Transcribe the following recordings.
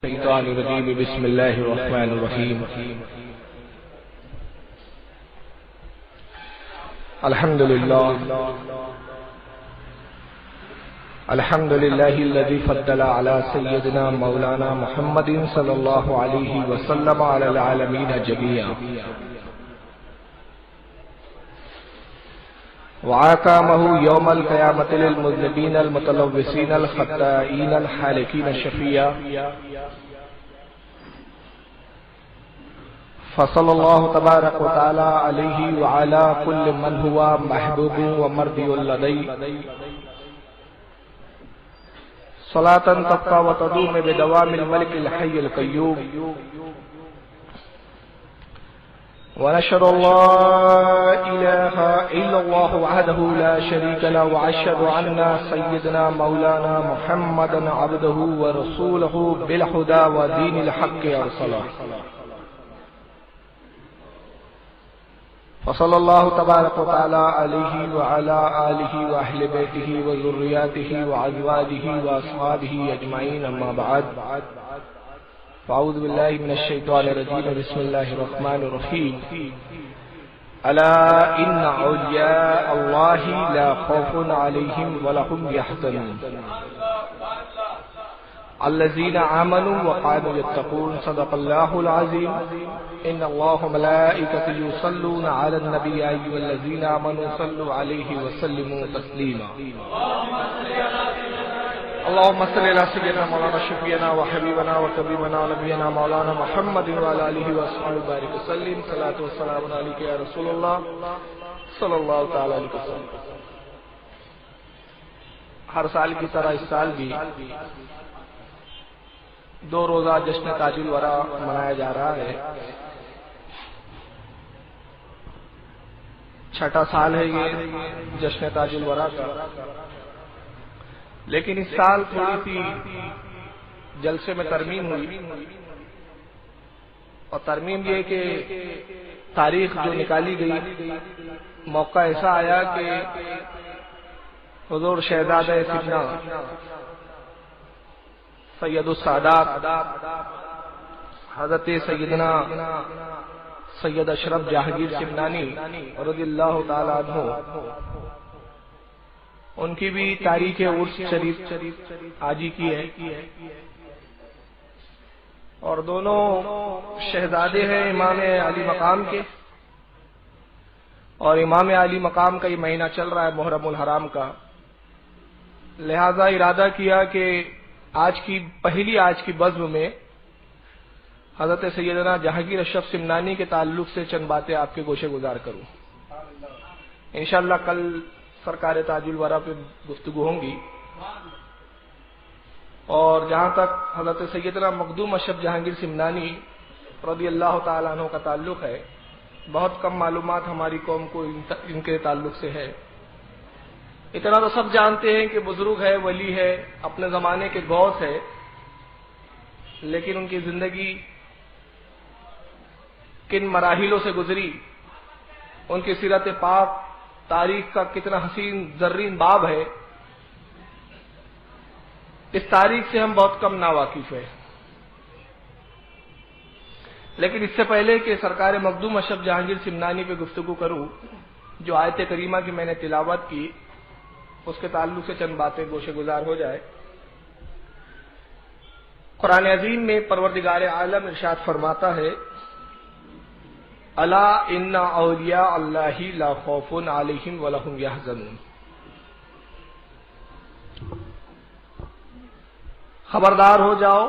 الشيطان الرجيم بسم الله الرحمن الرحيم الحمد لله الذي فضل على سيدنا مولانا محمد صلى الله عليه وسلم على العالمين جميعا وعاقمه يوم القيامة للمذنبين المتلوثين الخطائين الحالكين الشفيع فصلى الله تبارك وتعالى عليه وعلى كل من هو محبوب ومرضي لديه صلاة تبقى وتدوم بدوام الملك الحي القيوم ونشهد أن لا إله إلا الله وحده لا شريك له وأشهد أن سيدنا مولانا محمدا عبده ورسوله بالهدى ودين الحق أرسله فصلى الله تبارك وتعالى عليه وعلى آله وأهل بيته وذرياته وأزواجه وأصحابه أجمعين أما بعد فأعوذ بالله من الشيطان الرجيم بسم الله الرحمن الرحيم ألا إن أولياء الله لا خوف عليهم ولا هم يحزنون الذين آمنوا وكانوا يتقون صدق الله العظيم إن الله وملائكته يصلون على النبي يا أيها الذين آمنوا صلوا عليه وسلموا تسليما اللهم صل على سيدنا مولانا شفيعنا وحبيبنا وطبيبنا ونبينا مولانا محمد وعلى آله وصحبه وبارك وسلم صلاة والسلام عليك يا رسول الله صلی اللہ تعالی علیہ وسلم. ہر سال کی طرح اس سال بھی 2 روزہ جشن تاج الورا منایا جا رہا ہے. چھٹا سال ہے یہ جشن تاج الورا کا، لیکن اس سال تھوڑی سی جلسے میں ترمیم ہوئی، اور ترمیم یہ کہ تاریخ جو نکالی گئی موقع ایسا آیا کہ حضور شہزادہ فتنہ سید السادات حضرت سیدنا سید اشرف جہانگیر سمنانی رضی اللہ تعالی عنہ، ان کی بھی تاریخ عرس شریف آج ہی کی ہے، اور دونوں شہزادے ہیں امام علی مقام کے، اور امام علی مقام کا یہ مہینہ چل رہا ہے محرم الحرام کا. لہذا ارادہ کیا کہ آج کی بزم میں حضرت سیدنا جہانگیر اشرف سمنانی کے تعلق سے چند باتیں آپ کے گوشے گزار کروں. انشاءاللہ کل سرکار تاج الورا پہ گفتگو ہوں گی، اور جہاں تک حضرت سیدنا مخدوم اشرف جہانگیر سمنانی رضی اللہ تعالیٰ عنہ کا تعلق ہے، بہت کم معلومات ہماری قوم کو ان کے تعلق سے ہے. اتنا تو سب جانتے ہیں کہ بزرگ ہے، ولی ہے، اپنے زمانے کے غوث ہے، لیکن ان کی زندگی کن مراحلوں سے گزری، ان کی سیرت پاک تاریخ کا کتنا حسین زرین باب ہے، اس تاریخ سے ہم بہت کم ناواقف ہیں. لیکن اس سے پہلے کہ سرکار مخدوم اشرف جہانگیر سمنانی پہ گفتگو کروں، جو آیت کریمہ کی میں نے تلاوت کی اس کے تعلق سے چند باتیں گوشے گزار ہو جائے. قرآن عظیم میں پروردگار عالم ارشاد فرماتا ہے، الا ان اولیاء اللہ لا خوف علیہم ولا هم یحزنون. خبردار ہو جاؤ،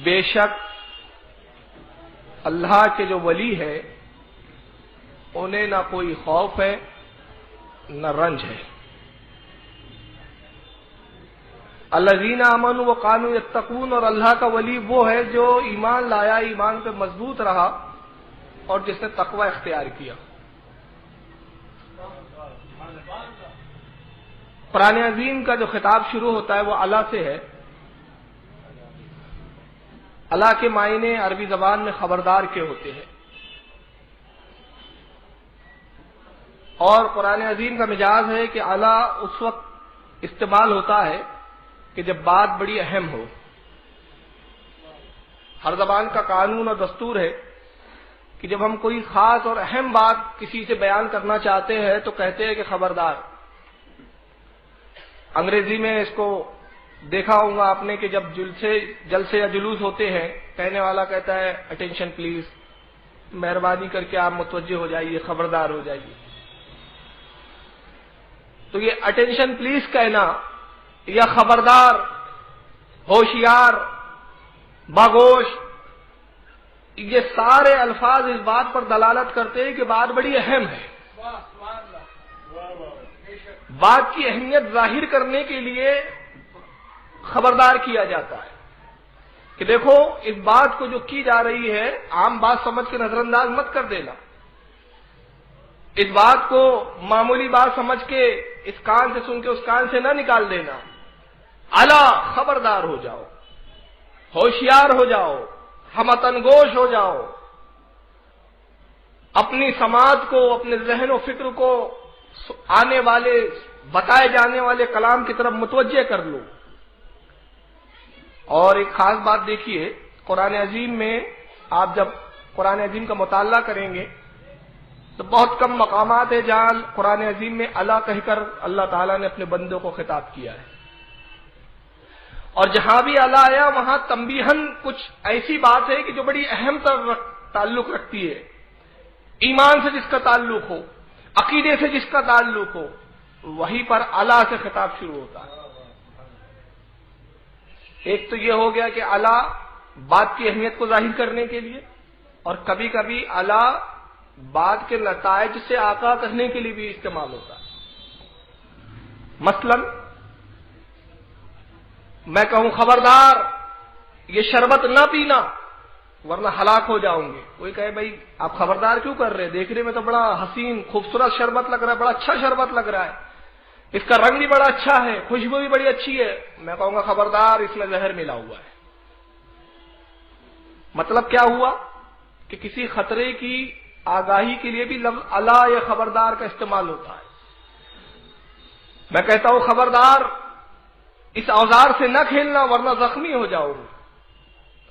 بے شک اللہ کے جو ولی ہے انہیں نہ کوئی خوف ہے نہ رنج ہے. الذین آمنوا وکانوا یتقون، اور اللہ کا ولی وہ ہے جو ایمان لایا، ایمان پہ مضبوط رہا، اور جس نے تقوی اختیار کیا. قرآن عظیم کا جو خطاب شروع ہوتا ہے وہ اللہ سے ہے. اللہ کے معنی عربی زبان میں خبردار کے ہوتے ہیں، اور قرآن عظیم کا مزاج ہے کہ اللہ اس وقت استعمال ہوتا ہے کہ جب بات بڑی اہم ہو. ہر زبان کا قانون اور دستور ہے کہ جب ہم کوئی خاص اور اہم بات کسی سے بیان کرنا چاہتے ہیں تو کہتے ہیں کہ خبردار. انگریزی میں اس کو دیکھا ہوگا آپ نے کہ جب جلسے یا جلوس ہوتے ہیں کہنے والا کہتا ہے اٹینشن پلیز، مہربانی کر کے آپ متوجہ ہو جائیے، خبردار ہو جائیے. تو یہ اٹینشن پلیز کہنا یا خبردار، ہوشیار، باگوش، یہ سارے الفاظ اس بات پر دلالت کرتے ہیں کہ بات بڑی اہم ہے. بات کی اہمیت ظاہر کرنے کے لیے خبردار کیا جاتا ہے کہ دیکھو اس بات کو جو کی جا رہی ہے عام بات سمجھ کے نظر انداز مت کر دینا، اس بات کو معمولی بات سمجھ کے اس کان سے سن کے اس کان سے نہ نکال دینا. الا خبردار ہو جاؤ، ہوشیار ہو جاؤ، ہمتنگوش ہو جاؤ، اپنی سماعت کو، اپنے ذہن و فکر کو آنے والے بتائے جانے والے کلام کی طرف متوجہ کر لو. اور ایک خاص بات دیکھیے، قرآن عظیم میں آپ جب قرآن عظیم کا مطالعہ کریں گے تو بہت کم مقامات ہیں جہاں قرآن عظیم میں الا کہہ کر اللہ تعالیٰ نے اپنے بندوں کو خطاب کیا ہے، اور جہاں بھی الا آیا وہاں تنبیہن کچھ ایسی بات ہے کہ جو بڑی اہم تعلق رکھتی ہے. ایمان سے جس کا تعلق ہو، عقیدے سے جس کا تعلق ہو، وہیں پر الا سے خطاب شروع ہوتا ہے. ایک تو یہ ہو گیا کہ الا بات کی اہمیت کو ظاہر کرنے کے لیے، اور کبھی کبھی الا بات کے نتائج سے آگاہ کرنے کے لیے بھی استعمال ہوتا ہے. مثلا میں کہوں خبردار یہ شربت نہ پینا ورنہ ہلاک ہو جاؤں گے. کوئی کہے بھائی آپ خبردار کیوں کر رہے ہیں، دیکھنے میں تو بڑا حسین خوبصورت شربت لگ رہا ہے، بڑا اچھا شربت لگ رہا ہے، اس کا رنگ بھی بڑا اچھا ہے، خوشبو بھی بڑی اچھی ہے. میں کہوں گا خبردار اس میں زہر ملا ہوا ہے. مطلب کیا ہوا کہ کسی خطرے کی آگاہی کے لیے بھی لفظ الا یا خبردار کا استعمال ہوتا ہے. میں کہتا ہوں خبردار اس اوزار سے نہ کھیلنا ورنہ زخمی ہو جاؤ گے،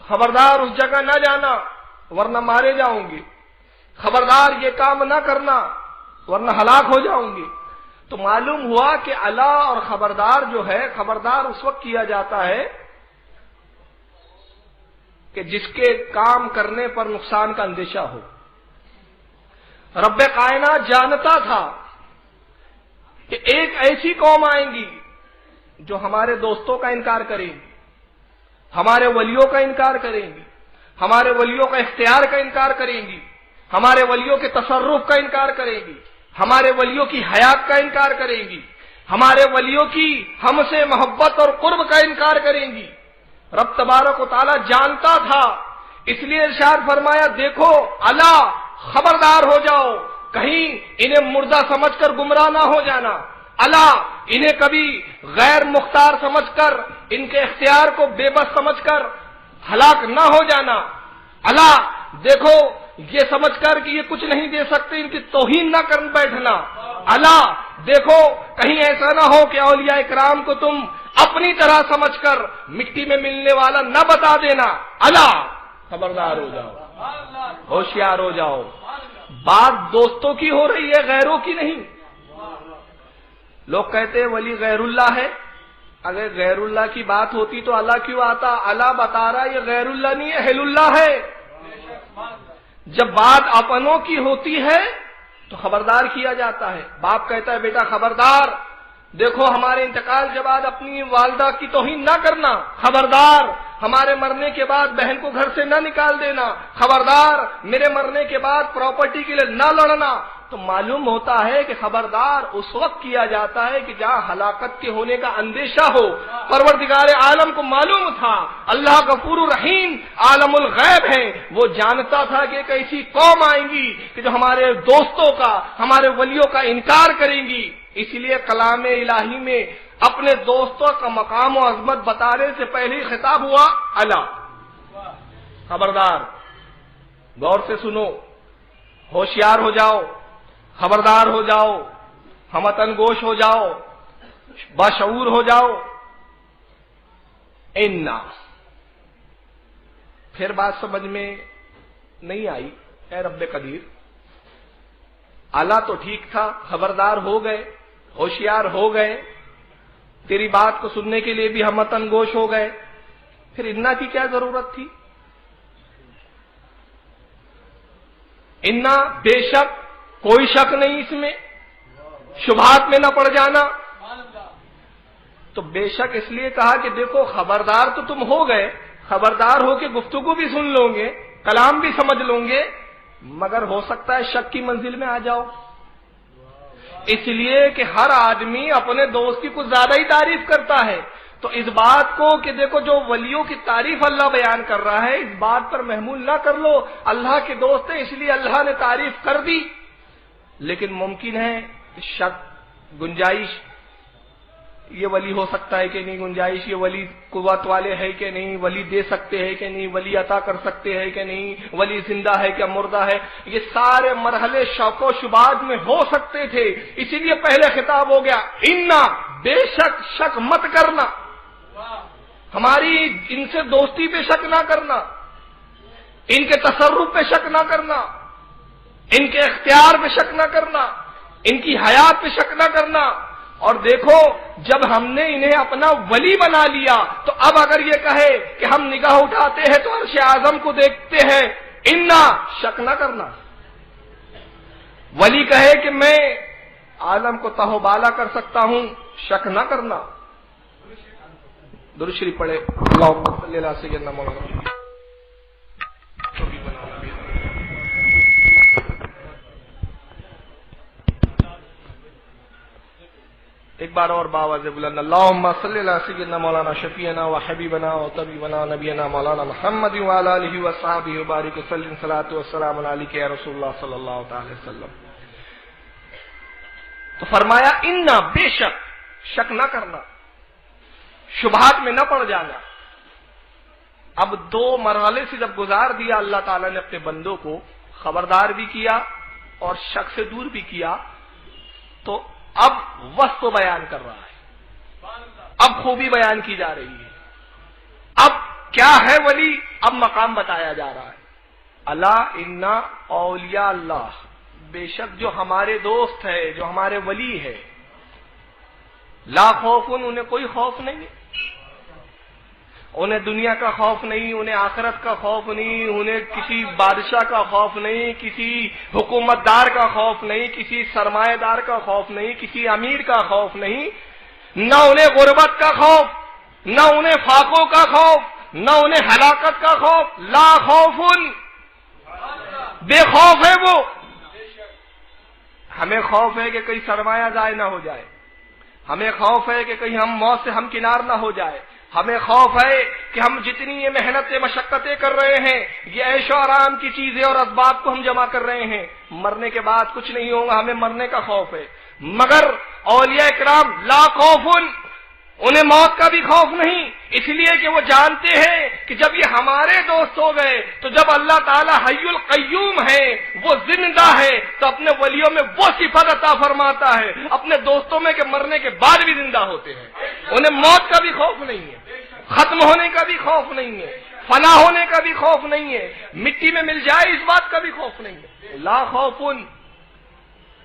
خبردار اس جگہ نہ جانا ورنہ مارے جاؤں گے، خبردار یہ کام نہ کرنا ورنہ ہلاک ہو جاؤں گے. تو معلوم ہوا کہ الا اور خبردار جو ہے، خبردار اس وقت کیا جاتا ہے کہ جس کے کام کرنے پر نقصان کا اندیشہ ہو. رب کائنات جانتا تھا کہ ایک ایسی قوم آئیں گی جو ہمارے دوستوں کا انکار کریں گی، ہمارے ولیوں کا انکار کریں گی، ہمارے ولیوں کا اختیار کا انکار کریں گی، ہمارے ولیوں کے تصرف کا انکار کریں گی، ہمارے ولیوں کی حیات کا انکار کریں گی، ہمارے ولیوں کی ہم سے محبت اور قرب کا انکار کریں گی. رب تبارک و تعالی جانتا تھا، اس لیے ارشاد فرمایا دیکھو الا خبردار ہو جاؤ، کہیں انہیں مردہ سمجھ کر گمراہ نہ ہو جانا. الا انہیں کبھی غیر مختار سمجھ کر، ان کے اختیار کو بے بس سمجھ کر ہلاک نہ ہو جانا. الا دیکھو یہ سمجھ کر کہ یہ کچھ نہیں دے سکتے ان کی توہین نہ کر بیٹھنا. الا دیکھو کہیں ایسا نہ ہو کہ اولیاء کرام کو تم اپنی طرح سمجھ کر مٹی میں ملنے والا نہ بتا دینا. الا خبردار ہو جاؤ، ہوشیار ہو جاؤ. بات دوستوں کی ہو رہی ہے، غیروں کی نہیں. لوگ کہتے ہیں ولی غیر اللہ ہے، اگر غیر اللہ کی بات ہوتی تو اللہ کیوں آتا؟ اللہ بتا رہا یہ غیر اللہ نہیں اہل اللہ ہے. جب بات اپنوں کی ہوتی ہے تو خبردار کیا جاتا ہے. باپ کہتا ہے بیٹا خبردار، دیکھو ہمارے انتقال کے بعد اپنی والدہ کی توہین نہ کرنا، خبردار ہمارے مرنے کے بعد بہن کو گھر سے نہ نکال دینا، خبردار میرے مرنے کے بعد پراپرٹی کے لیے نہ لڑنا. تو معلوم ہوتا ہے کہ خبردار اس وقت کیا جاتا ہے کہ جہاں ہلاکت کے ہونے کا اندیشہ ہو. پروردگار عالم کو معلوم تھا اللہ غفور رحیم عالم الغیب ہے، وہ جانتا تھا کہ ایک ایسی قوم آئیں گی کہ جو ہمارے دوستوں کا، ہمارے ولیوں کا انکار کریں گی. اس لیے کلام الہی میں اپنے دوستوں کا مقام و عظمت بتانے سے پہلے ہی خطاب ہوا الا خبردار. غور سے سنو، ہوشیار ہو جاؤ، خبردار ہو جاؤ، ہمتن گوش ہو جاؤ، باشعور ہو جاؤ. انا پھر بات سمجھ میں نہیں آئی، اے رب قدیر، اعلیٰ تو ٹھیک تھا، خبردار ہو گئے، ہوشیار ہو گئے، تیری بات کو سننے کے لیے بھی ہم وطن گوش ہو گئے، پھر انا کی کیا ضرورت تھی؟ انا بے شک، کوئی شک نہیں اس میں، شبہات میں نہ پڑ جانا۔ تو بے شک اس لیے کہا کہ دیکھو خبردار تو تم ہو گئے، خبردار ہو کے گفتگو بھی سن لو گے، کلام بھی سمجھ لو گے، مگر ہو سکتا ہے شک کی منزل میں آ جاؤ، اس لیے کہ ہر آدمی اپنے دوست کی کچھ زیادہ ہی تعریف کرتا ہے۔ تو اس بات کو کہ دیکھو جو ولیوں کی تعریف اللہ بیان کر رہا ہے، اس بات پر محمول نہ کر لو اللہ کے دوست ہیں اس لیے اللہ نے تعریف کر دی، لیکن ممکن ہے شک، گنجائش، یہ ولی ہو سکتا ہے کہ نہیں، گنجائش یہ ولی قوت والے ہے کہ نہیں، ولی دے سکتے ہیں کہ نہیں، ولی عطا کر سکتے ہیں کہ نہیں، ولی زندہ ہے کیا مردہ ہے، یہ سارے مرحلے شک و شبہات میں ہو سکتے تھے، اسی لیے پہلے خطاب ہو گیا انا، بے شک، شک مت کرنا، ہماری ان سے دوستی پہ شک نہ کرنا، ان کے تصرف پہ شک نہ کرنا، ان کے اختیار پہ شک نہ کرنا، ان کی حیات پہ شک نہ کرنا۔ اور دیکھو جب ہم نے انہیں اپنا ولی بنا لیا تو اب اگر یہ کہے کہ ہم نگاہ اٹھاتے ہیں تو عرش اعظم کو دیکھتے ہیں، انا، شک نہ کرنا۔ ولی کہے کہ میں عالم کو تہو بالا کر سکتا ہوں، شک نہ کرنا۔ درود شریف پڑھے، اللہم صلی علی سیدنا مولانا۔ ایک بار اور باواز بلند، اللہم صلی علی سیدنا مولانا شفیعنا و حبیبنا و طبیبنا نبینا مولانا محمد و علی آلہ و صحبہ و بارک وسلم، صلاۃ و سلام علیک یا رسول اللہ صلی اللہ تعالی وسلم۔ تو فرمایا انا، بے شک، شک نہ کرنا، شبہات میں نہ پڑ جانا۔ اب دو مرحلے سے جب گزار دیا اللہ تعالیٰ نے اپنے بندوں کو، خبردار بھی کیا اور شک سے دور بھی کیا، تو اب وصف بیان کر رہا ہے، اب خوبی بیان کی جا رہی ہے، اب کیا ہے ولی، اب مقام بتایا جا رہا ہے۔ الا انا اولیاء اللہ، بے شک جو ہمارے دوست ہے، جو ہمارے ولی ہے، لا خوف، انہیں کوئی خوف نہیں ہے، انہیں دنیا کا خوف نہیں، انہیں آخرت کا خوف نہیں، انہیں کسی بادشاہ کا خوف نہیں، کسی حکومت دار کا خوف نہیں، کسی سرمایہ دار کا خوف نہیں، کسی امیر کا خوف نہیں، نہ انہیں غربت کا خوف، نہ انہیں فاقوں کا خوف، نہ انہیں ہلاکت کا خوف، لا خوف، بے خوف ہے وہ۔ ہمیں خوف ہے کہ کہیں سرمایہ ضائع نہ ہو جائے، ہمیں خوف ہے کہ کہیں ہم موت سے ہمکنار نہ ہو جائے، ہمیں خوف ہے کہ ہم جتنی یہ محنتیں مشقتیں کر رہے ہیں، یہ عیش و آرام کی چیزیں اور اسباب کو ہم جمع کر رہے ہیں، مرنے کے بعد کچھ نہیں ہوگا، ہمیں مرنے کا خوف ہے۔ مگر اولیاء کرام لا خوف، انہیں موت کا بھی خوف نہیں، اس لیے کہ وہ جانتے ہیں کہ جب یہ ہمارے دوست ہو گئے تو جب اللہ تعالیٰ حی القیوم ہے، وہ زندہ ہے، تو اپنے ولیوں میں وہ صفت عطا فرماتا ہے اپنے دوستوں میں کہ مرنے کے بعد بھی زندہ ہوتے ہیں، انہیں موت کا بھی خوف نہیں ہے، ختم ہونے کا بھی خوف نہیں ہے، فنا ہونے کا بھی خوف نہیں ہے، مٹی میں مل جائے اس بات کا بھی خوف نہیں ہے، لا خوف،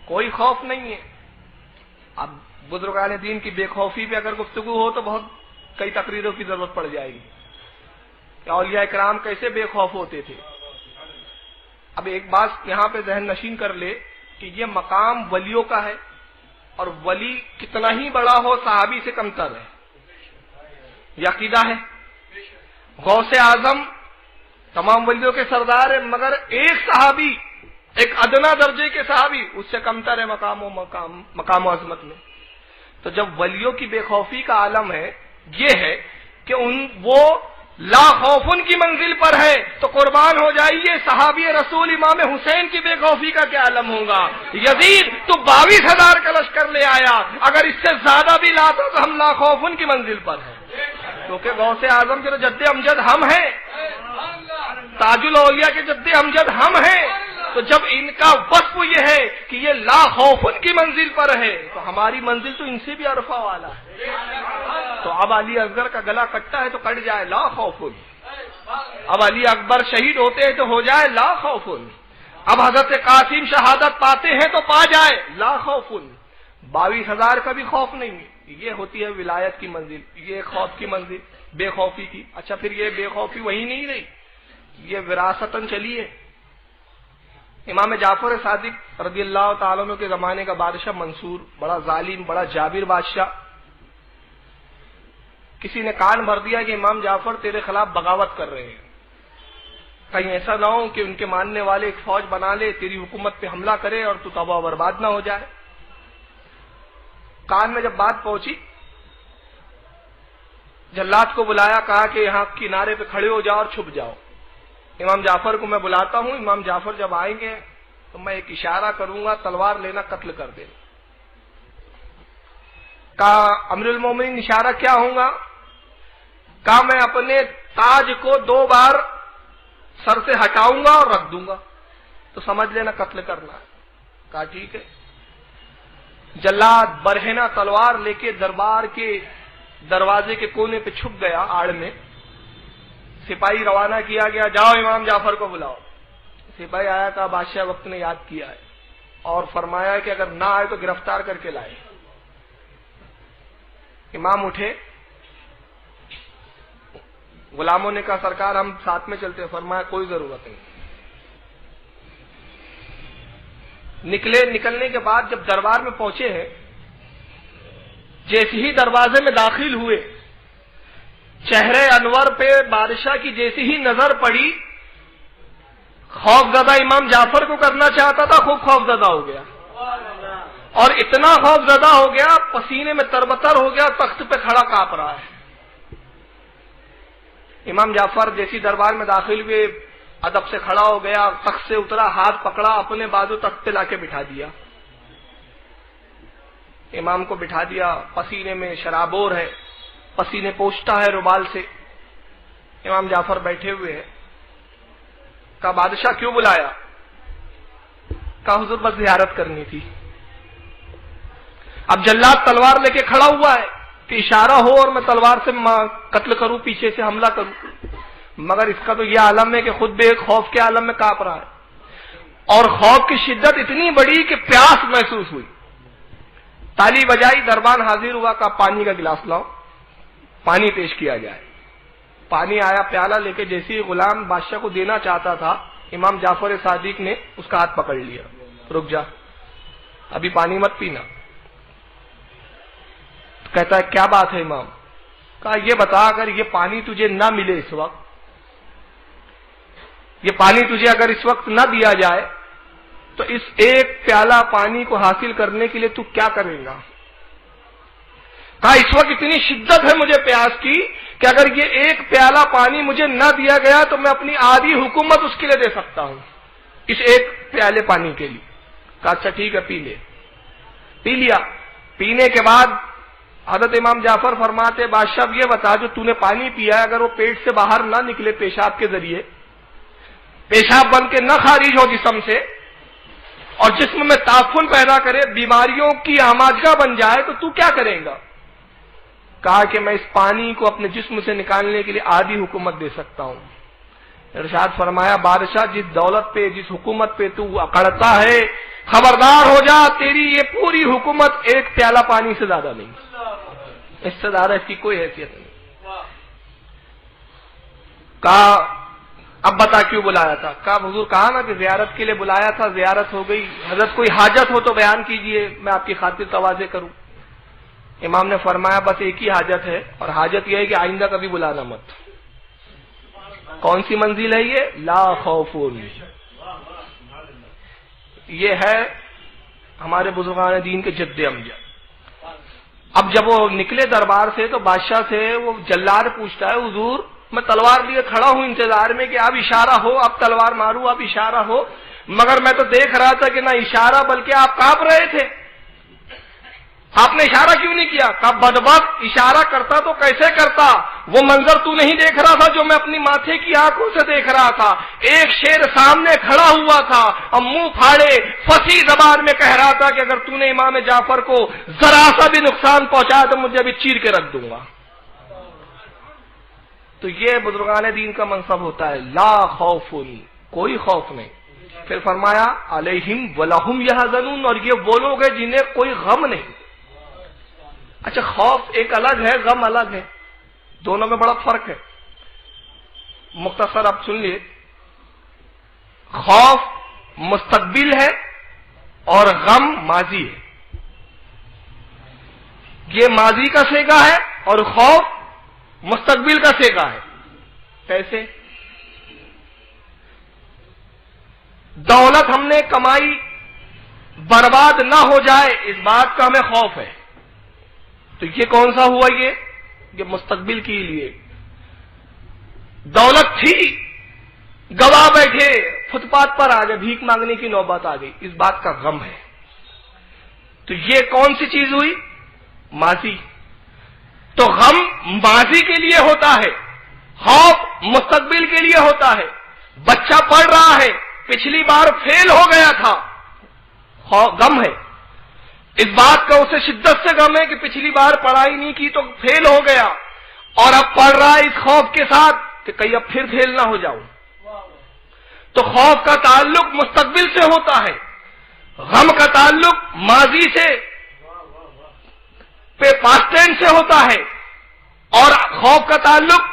کوئی خوف نہیں ہے۔ اب بزرگان دین کی بے خوفی پہ اگر گفتگو ہو تو بہت کئی تقریروں کی ضرورت پڑ جائے گی کہ اولیاء کرام کیسے بے خوف ہوتے تھے۔ اب ایک بات یہاں پہ ذہن نشین کر لے کہ یہ مقام ولیوں کا ہے، اور ولی کتنا ہی بڑا ہو صحابی سے کمتر ہے، یہ عقیدہ ہے۔ غوث اعظم تمام ولیوں کے سردار ہے، مگر ایک صحابی، ایک ادنا درجے کے صحابی اس سے کمتر ہے مقام و عظمت میں۔ تو جب ولیوں کی بے خوفی کا عالم ہے، یہ ہے کہ وہ لا خوف کی منزل پر ہے، تو قربان ہو جائیے صحابی رسول امام حسین کی بے خوفی کا کیا عالم ہوگا۔ یزید تو 22,000 کا لشکر لے آیا، اگر اس سے زیادہ بھی لاتا تو ہم لا خوف کی منزل پر ہیں، کیونکہ غوث اعظم کے جد امجد ہم ہیں، تاج الاولیاء کے جد امجد ہم ہیں، تو جب ان کا وصف یہ ہے کہ یہ لا خوف کی منزل پر ہے، تو ہماری منزل تو ان سے بھی عرفہ والا ہے۔ تو اب علی اصغر کا گلا کٹتا ہے تو کٹ جائے، لا خوف، اب علی اکبر شہید ہوتے ہیں تو ہو جائے لا خوف، اب حضرت قاسم شہادت پاتے ہیں تو پا جائے لا خوف، 22,000 کا بھی خوف نہیں ہے۔ یہ ہوتی ہے ولایت کی منزل، یہ خوف کی منزل بے خوفی کی۔ اچھا پھر یہ بے خوفی وہی نہیں رہی، یہ وراثتاً چلی ہے۔ امام جعفر صادق رضی اللہ تعالیٰ عنہ کے زمانے کا بادشاہ منصور، بڑا ظالم، بڑا جابر بادشاہ، کسی نے کان بھر دیا کہ امام جعفر تیرے خلاف بغاوت کر رہے ہیں، کہیں ایسا نہ ہو کہ ان کے ماننے والے ایک فوج بنا لے، تیری حکومت پہ حملہ کرے اور تو تباہ و برباد نہ ہو جائے۔ کان میں جب بات پہنچی، جلاد کو بلایا، کہا کہ یہاں کنارے پہ کھڑے ہو جاؤ اور چھپ جاؤ، امام جعفر کو میں بلاتا ہوں، امام جعفر جب آئیں گے تو میں ایک اشارہ کروں گا، تلوار لینا، قتل کر دینا۔ کہا امیر المومنین اشارہ کیا ہوگا؟ کہا میں اپنے تاج کو 2 بار سر سے ہٹاؤں گا اور رکھ دوں گا، تو سمجھ لینا قتل کرنا ہے۔ کہا ٹھیک ہے۔ جلاد برہنہ تلوار لے کے دربار کے دروازے کے کونے پہ چھپ گیا، آڑ میں۔ سپاہی روانہ کیا گیا، جاؤ امام جعفر کو بلاؤ۔ سپاہی آیا، کہا بادشاہ وقت نے یاد کیا ہے اور فرمایا کہ اگر نہ آئے تو گرفتار کر کے لائے۔ امام اٹھے، غلاموں نے کہا سرکار ہم ساتھ میں چلتے ہیں، فرمایا کوئی ضرورت نہیں۔ نکلنے کے بعد جب دربار میں پہنچے ہیں، جیسے ہی دروازے میں داخل ہوئے، چہرے انور پہ بادشاہ کی جیسی ہی نظر پڑی، خوف زدہ امام جعفر کو کرنا چاہتا تھا، خوب خوف زدہ ہو گیا، اور اتنا خوف زدہ ہو گیا پسینے میں تربتر ہو گیا، تخت پہ کھڑا کانپ رہا ہے۔ امام جعفر جیسی دربار میں داخل ہوئے، ادب سے کھڑا ہو گیا، تخت سے اترا، ہاتھ پکڑا، اپنے بازو تخت پہ لا کے بٹھا دیا، امام کو بٹھا دیا، پسینے میں شرابور ہے، پسینے پوچھتا ہے رومال سے، امام جعفر بیٹھے ہوئے ہیں۔ کہا بادشاہ کیوں بلایا؟ کہا حضور بس زیارت کرنی تھی۔ اب جلاد تلوار لے کے کھڑا ہوا ہے کہ اشارہ ہو اور میں تلوار سے قتل کروں، پیچھے سے حملہ کروں، مگر اس کا تو یہ عالم ہے کہ خود بھی ایک خوف کے عالم میں کانپ رہا ہے، اور خوف کی شدت اتنی بڑی کہ پیاس محسوس ہوئی۔ تالی بجائی، دربان حاضر ہوا، کہا پانی کا گلاس لاؤ، پانی پیش کیا جائے۔ پانی آیا، پیالہ لے کے جیسے ہی غلام بادشاہ کو دینا چاہتا تھا، امام جعفر صادق نے اس کا ہاتھ پکڑ لیا، رک جا، ابھی پانی مت پینا۔ کہتا ہے کیا بات ہے امام؟ کہا یہ بتا اگر یہ پانی تجھے نہ ملے اس وقت، یہ پانی تجھے اگر اس وقت نہ دیا جائے تو اس ایک پیالہ پانی کو حاصل کرنے کے لیے تو کیا کرے گا؟ کہا اس وقت اتنی شدت ہے مجھے پیاس کی کہ اگر یہ ایک پیالہ پانی مجھے نہ دیا گیا تو میں اپنی آدھی حکومت اس کے لیے دے سکتا ہوں، اس ایک پیالے پانی کے لیے۔ کہا اچھا ٹھیک ہے پی لے۔ پی لیا۔ پینے کے بعد حضرت امام جعفر فرماتے بادشاہ یہ بتا جو تو نے پانی پیا ہے اگر وہ پیٹ سے باہر نہ نکلے پیشاب کے ذریعے، پیشاب بن کے نہ خارج ہو جسم سے اور جسم میں تعفن پیدا کرے، بیماریوں کی آماجگاہ بن جائے تو تو کیا کرے گا؟ کہا کہ میں اس پانی کو اپنے جسم سے نکالنے کے لیے آدھی حکومت دے سکتا ہوں۔ ارشاد فرمایا بادشاہ جس دولت پہ جس حکومت پہ تو اکڑتا ہے خبردار ہو جا، تیری یہ پوری حکومت ایک پیالہ پانی سے زیادہ نہیں، اس سے زیادہ اس کی کوئی حیثیت نہیں۔ کہا اب بتا کیوں بلایا تھا؟ کہا حضور کہا نا کہ زیارت کے لیے بلایا تھا، زیارت ہو گئی، حضرت کوئی حاجت ہو تو بیان کیجئے، میں آپ کی خاطر تواضع کروں۔ امام نے فرمایا بس ایک ہی حاجت ہے، اور حاجت یہ ہے کہ آئندہ کبھی بلانا مت۔ کون سی منزل ہے یہ؟ لا خوف۔ یہ ہے ہمارے بزرگان دین کے جد امجد۔ اب جب وہ نکلے دربار سے تو بادشاہ سے وہ جلاد پوچھتا ہے حضور میں تلوار لیے کھڑا ہوں انتظار میں کہ اب اشارہ ہو، اب تلوار ماروں، اب اشارہ ہو، مگر میں تو دیکھ رہا تھا کہ نہ اشارہ بلکہ آپ کانپ رہے تھے، آپ نے اشارہ کیوں نہیں کیا؟ کہا بدبخت اشارہ کرتا تو کیسے کرتا، وہ منظر تو نہیں دیکھ رہا تھا جو میں اپنی ماتھے کی آنکھوں سے دیکھ رہا تھا، ایک شیر سامنے کھڑا ہوا تھا اور منہ پھاڑے فصیح زبان میں کہہ رہا تھا کہ اگر تو نے امام جعفر کو ذرا سا بھی نقصان پہنچایا تو مجھے ابھی چیر کے رکھ دوں گا۔ تو یہ بزرگان دین کا منصب ہوتا ہے، لا خوف، کوئی خوف نہیں. پھر فرمایا علیہم ولہم یحزنون، اور یہ وہ لوگ ہیں جنہیں کوئی غم نہیں. اچھا خوف ایک الگ ہے، غم الگ ہے، دونوں میں بڑا فرق ہے. مختصر آپ سن لیے، خوف مستقبل ہے اور غم ماضی ہے. یہ ماضی کا سیگا ہے اور خوف مستقبل کا سیگا ہے. کیسے؟ دولت ہم نے کمائی برباد نہ ہو جائے اس بات کا ہمیں خوف ہے، تو یہ کون سا ہوا؟ یہ مستقبل کے لیے. دولت تھی، گواہ بیٹھے، فٹ پاتھ پر آ گئے، بھیک مانگنے کی نوبت آ گئی، اس بات کا غم ہے. تو یہ کون سی چیز ہوئی؟ ماضی. تو غم ماضی کے لیے ہوتا ہے، خوف مستقبل کے لیے ہوتا ہے. بچہ پڑھ رہا ہے، پچھلی بار فیل ہو گیا تھا، غم ہے. اس بات کا اسے شدت سے غم ہے کہ پچھلی بار پڑھائی نہیں کی تو فیل ہو گیا، اور اب پڑھ رہا ہے اس خوف کے ساتھ کہ کہیں اب پھر فیل نہ ہو جاؤں. تو خوف کا تعلق مستقبل سے ہوتا ہے، غم کا تعلق ماضی سے، پاسٹ ٹینس سے ہوتا ہے، اور خوف کا تعلق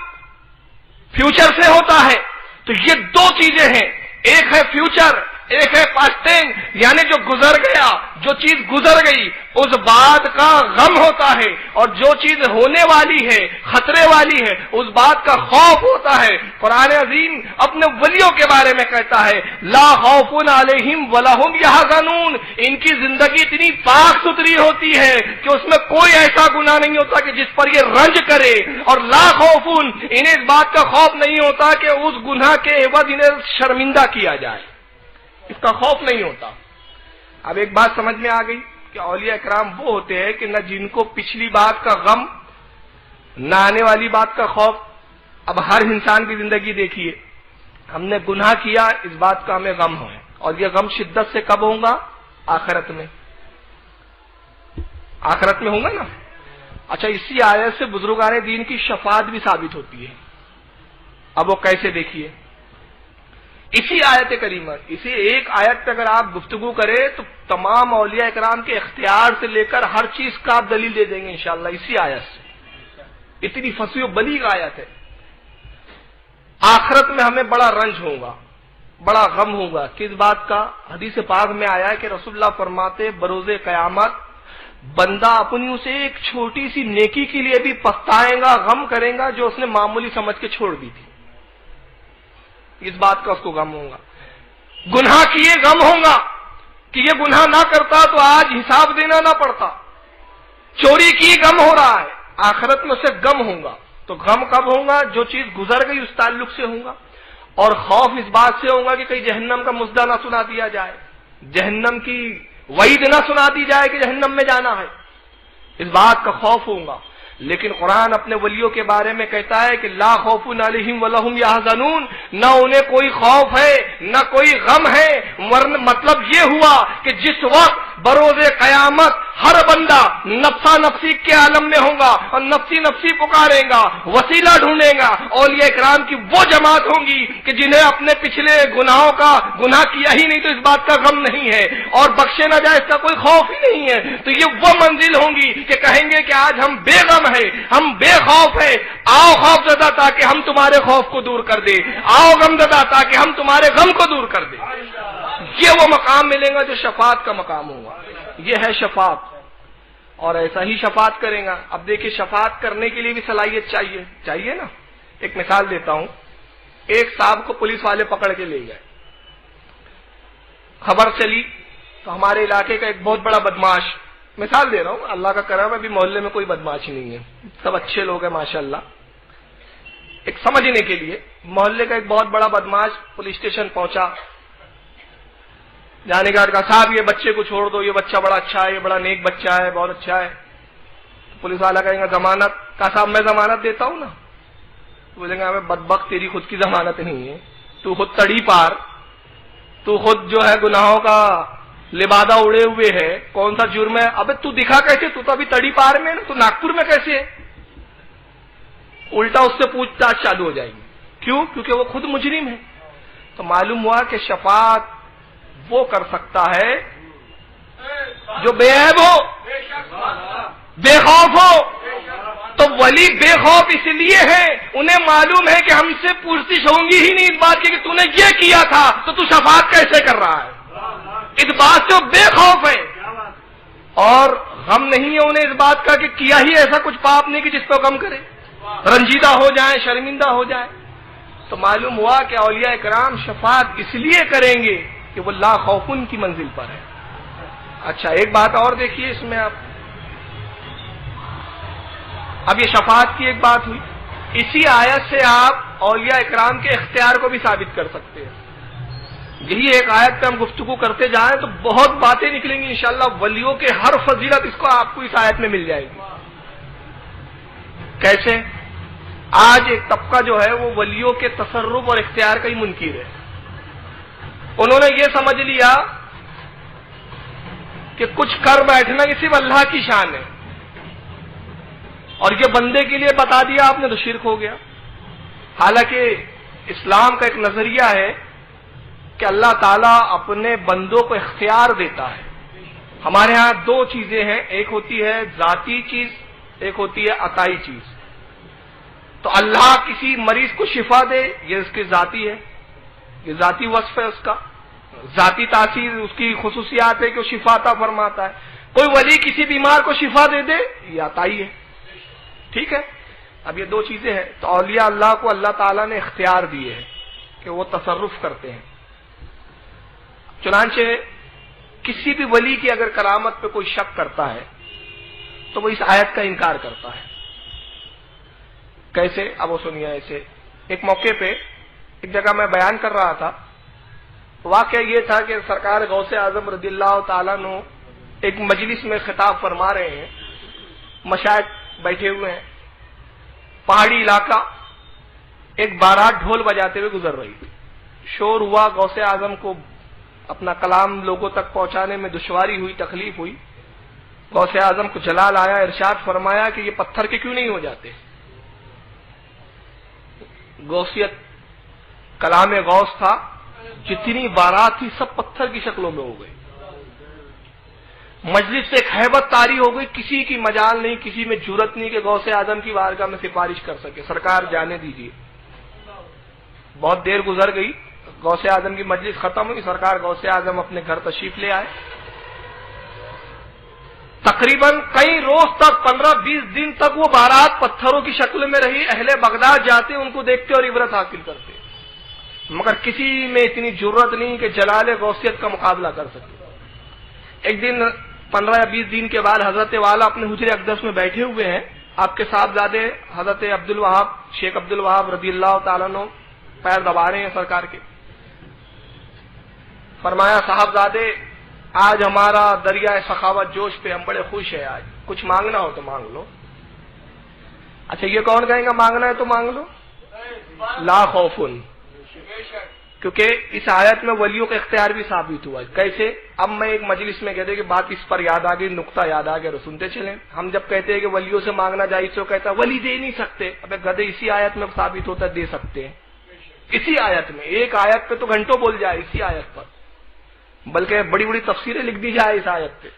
فیوچر سے ہوتا ہے. تو یہ دو چیزیں ہیں، ایک ہے فیوچر، ایک ہے پاسٹ ٹینس، یعنی جو گزر گیا، جو چیز گزر گئی اس بات کا غم ہوتا ہے، اور جو چیز ہونے والی ہے، خطرے والی ہے، اس بات کا خوف ہوتا ہے. قرآن عظیم اپنے ولیوں کے بارے میں کہتا ہے لا خوف علیہم ولا ہم یحزنون، ان کی زندگی اتنی پاک ستھری ہوتی ہے کہ اس میں کوئی ایسا گناہ نہیں ہوتا کہ جس پر یہ رنج کرے، اور لا خوف، انہیں اس بات کا خوف نہیں ہوتا کہ اس گناہ کے عوض انہیں شرمندہ کیا جائے، اس کا خوف نہیں ہوتا. اب ایک بات سمجھ میں آ گئی کہ اولیاء اکرام وہ ہوتے ہیں کہ نہ جن کو پچھلی بات کا غم، نہ آنے والی بات کا خوف. اب ہر انسان کی زندگی دیکھیے، ہم نے گناہ کیا اس بات کا ہمیں غم ہے، اور یہ غم شدت سے کب ہوگا؟ آخرت میں. آخرت میں ہوگا نا. اچھا اسی آیت سے بزرگان دین کی شفاعت بھی ثابت ہوتی ہے. اب وہ کیسے؟ دیکھیے اسی آیت کریمہ، اسی ایک آیت پہ اگر آپ گفتگو کریں تو تمام اولیاء اکرام کے اختیار سے لے کر ہر چیز کا آپ دلیل دے دیں گے انشاءاللہ اسی آیت سے. اتنی فصیح و بلیغ آیت ہے. آخرت میں ہمیں بڑا رنج ہوگا، بڑا غم ہوگا. کس بات کا؟ حدیث پاک میں آیا ہے کہ رسول اللہ فرماتے بروز قیامت بندہ اپنی اسے ایک چھوٹی سی نیکی کے لیے بھی پچھتائے گا، غم کرے گا جو اس نے معمولی سمجھ کے چھوڑ دی تھی. اس بات کا اس کو غم ہوگا. گناہ کیے غم ہوگا کہ یہ گناہ نہ کرتا تو آج حساب دینا نہ پڑتا. چوری کی غم ہو رہا ہے، آخرت میں اسے غم ہوگا. تو غم کب ہوگا؟ جو چیز گزر گئی اس تعلق سے ہوگا. اور خوف اس بات سے ہوگا کہ کہیں جہنم کا مژدہ نہ سنا دیا جائے، جہنم کی وعید نہ سنا دی جائے کہ جہنم میں جانا ہے، اس بات کا خوف ہوگا. لیکن قرآن اپنے ولیوں کے بارے میں کہتا ہے کہ لا خوف علیہم ولا ہم یحزنون، نہ انہیں کوئی خوف ہے نہ کوئی غم ہے. مطلب یہ ہوا کہ جس وقت بروز قیامت ہر بندہ نفسا نفسی کے عالم میں ہوگا اور نفسی نفسی پکارے گا، وسیلہ ڈھونڈے گا. اولیاء اکرام کی وہ جماعت ہوں گی کہ جنہیں اپنے پچھلے گناہوں کا گناہ کیا ہی نہیں تو اس بات کا غم نہیں ہے اور بخشے نہ جائے اس کا کوئی خوف ہی نہیں ہے. تو یہ وہ منزل ہوں گی کہ کہیں گے کہ آج ہم بے غم ہے، ہم بے خوف ہے. آؤ خوف زدہ تاکہ ہم تمہارے خوف کو دور کر دیں، آؤ غم زدہ تاکہ ہم تمہارے غم کو دور کر دیں. یہ وہ مقام ملے گا جو شفاعت کا مقام ہوگا. یہ ہے شفاعت، اور ایسا ہی شفاعت کریں گا. اب دیکھیں شفاعت کرنے کے لیے بھی صلاحیت چاہیے نا. ایک مثال دیتا ہوں. ایک صاحب کو پولیس والے پکڑ کے لے گئے، خبر چلی تو ہمارے علاقے کا ایک بہت بڑا بدماش، مثال دے رہا ہوں، اللہ کا کرم ہے ابھی محلے میں کوئی بدماش نہیں ہے، سب اچھے لوگ ہیں ماشاءاللہ. ایک سمجھنے کے لیے محلے کا ایک بہت بڑا بدماش پولیس اسٹیشن پہنچا. جانے کا کہا صاحب یہ بچے کو چھوڑ دو، یہ بچہ بڑا اچھا ہے، یہ بڑا نیک بچہ ہے، بہت اچھا ہے. پولیس والا کہیں گا ضمانت؟ کہا صاحب میں ضمانت دیتا ہوں نا. بولیں گے ہمیں بدبخت تیری خود کی ضمانت نہیں ہے، تو خود تڑی پار، تو خود جو ہے گناہوں کا لبادہ اڑے ہوئے ہے، کون سا جرم ہے؟ ابے تو دکھا کیسے؟ تو ابھی تڑی پار میں نا، تو ناگپور میں کیسے ہے؟ الٹا اس سے پوچھ تاچھ چالو ہو جائے گی. کیوں؟ کیونکہ وہ خود مجرم ہے. تو معلوم ہوا کہ شفاعت وہ کر سکتا ہے جو بے عیب ہو، بے خوف ہو. تو ولی بے خوف اس لیے ہے، انہیں معلوم ہے کہ ہم سے پوچھتش ہوں گی ہی نہیں اس بات کی کہ تو نے یہ کیا تھا تو تو شفاعت کیسے کر رہا ہے. اس بات سے وہ بے خوف ہے، اور غم نہیں ہے انہیں اس بات کا کہ کیا ہی ایسا کچھ پاپ نہیں کہ جس پہ غم کرے، رنجیدہ ہو جائیں، شرمندہ ہو جائیں. تو معلوم ہوا کہ اولیاء کرام شفاعت اس لیے کریں گے کہ وہ لا خوفن کی منزل پر ہے. اچھا ایک بات اور دیکھیے اس میں آپ، اب یہ شفاعت کی ایک بات ہوئی، اسی آیت سے آپ اولیاء اکرام کے اختیار کو بھی ثابت کر سکتے ہیں. یہی ایک آیت پہ ہم گفتگو کرتے جائیں تو بہت باتیں نکلیں گی انشاءاللہ. ولیوں کے ہر فضیلت اس کو آپ کو اس آیت میں مل جائے گی. کیسے؟ آج ایک طبقہ جو ہے وہ ولیوں کے تصرف اور اختیار کا ہی منکر ہے. انہوں نے یہ سمجھ لیا کہ کچھ کر بیٹھنا یہ صرف اللہ کی شان ہے، اور یہ بندے کے لیے بتا دیا آپ نے تو شرک ہو گیا. حالانکہ اسلام کا ایک نظریہ ہے کہ اللہ تعالیٰ اپنے بندوں کو اختیار دیتا ہے. ہمارے ہاں دو چیزیں ہیں، ایک ہوتی ہے ذاتی چیز، ایک ہوتی ہے عطائی چیز. تو اللہ کسی مریض کو شفا دے یہ اس کی ذاتی ہے، یہ ذاتی وصف ہے، اس کا ذاتی تاثیر، اس کی خصوصیات ہے کہ وہ شفا عطا فرماتا ہے. کوئی ولی کسی بیمار کو شفا دے دے یہ عطائی ہے. ٹھیک ہے، اب یہ دو چیزیں ہیں. تو اولیاء اللہ کو اللہ تعالیٰ نے اختیار دیے ہیں کہ وہ تصرف کرتے ہیں. چنانچہ کسی بھی ولی کی اگر کرامت پہ کوئی شک کرتا ہے تو وہ اس آیت کا انکار کرتا ہے. کیسے؟ اب وہ سنیے. ایسے ایک موقع پہ ایک جگہ میں بیان کر رہا تھا، واقعہ یہ تھا کہ سرکار غوث اعظم رضی اللہ تعالیٰ عنہ ایک مجلس میں خطاب فرما رہے ہیں، مشائخ بیٹھے ہوئے ہیں، پہاڑی علاقہ، ایک بارات ڈھول بجاتے ہوئے گزر رہی تھی. شور ہوا، غوث اعظم کو اپنا کلام لوگوں تک پہنچانے میں دشواری ہوئی، تکلیف ہوئی. غوث اعظم کو جلال آیا، ارشاد فرمایا کہ یہ پتھر کے کیوں نہیں ہو جاتے. غوثیت کلام غوث تھا، جتنی بارات تھی سب پتھر کی شکلوں میں ہو گئی. مجلس سے ایک ہیبت طاری ہو گئی، کسی کی مجال نہیں، کسی میں جرأت نہیں کہ غوث اعظم کی بارگاہ میں سفارش کر سکے. سرکار جانے دیجیے. بہت دیر گزر گئی، غوث اعظم کی مجلس ختم ہوئی، سرکار غوث اعظم اپنے گھر تشریف لے آئے. تقریباً کئی روز تک، 15-20 دن تک وہ بارات پتھروں کی شکل میں رہی. اہل بغداد جاتے ان کو دیکھتے اور عبرت حاصل کرتے، مگر کسی میں اتنی جرأت نہیں کہ جلال غوثیت کا مقابلہ کر سکے. ایک دن 15 یا 20 دن کے بعد حضرت والا اپنے حجر اقدس میں بیٹھے ہوئے ہیں. آپ کے صاحبزادے حضرت عبد الوہاب، شیخ عبد الوہاب رضی اللہ تعالیٰ عنہ پیر دبا رہے ہیں سرکار کے. فرمایا صاحبزادے آج ہمارا دریائے سخاوت جوش پہ، ہم بڑے خوش ہیں، آج کچھ مانگنا ہو تو مانگ لو. اچھا یہ کون کہیں گا مانگنا ہے تو مانگ لو؟ لا خوفن. کیونکہ اس آیت میں ولیوں کا اختیار بھی ثابت ہوا. کیسے؟ اب میں ایک مجلس میں کہتے کہ بات اس پر یاد آ گئی، نقطہ یاد آ گیا، سنتے چلیں. ہم جب کہتے ہیں کہ ولیوں سے مانگنا جائز تو کہتا ہے ولی دے نہیں سکتے. ابے گدے اسی آیت میں ثابت ہوتا ہے دے سکتے ہیں. اسی آیت میں، ایک آیت پہ تو گھنٹوں بول جائے، اسی آیت پر، بلکہ بڑی بڑی تفسیریں لکھ دی جائے اس آیت پہ.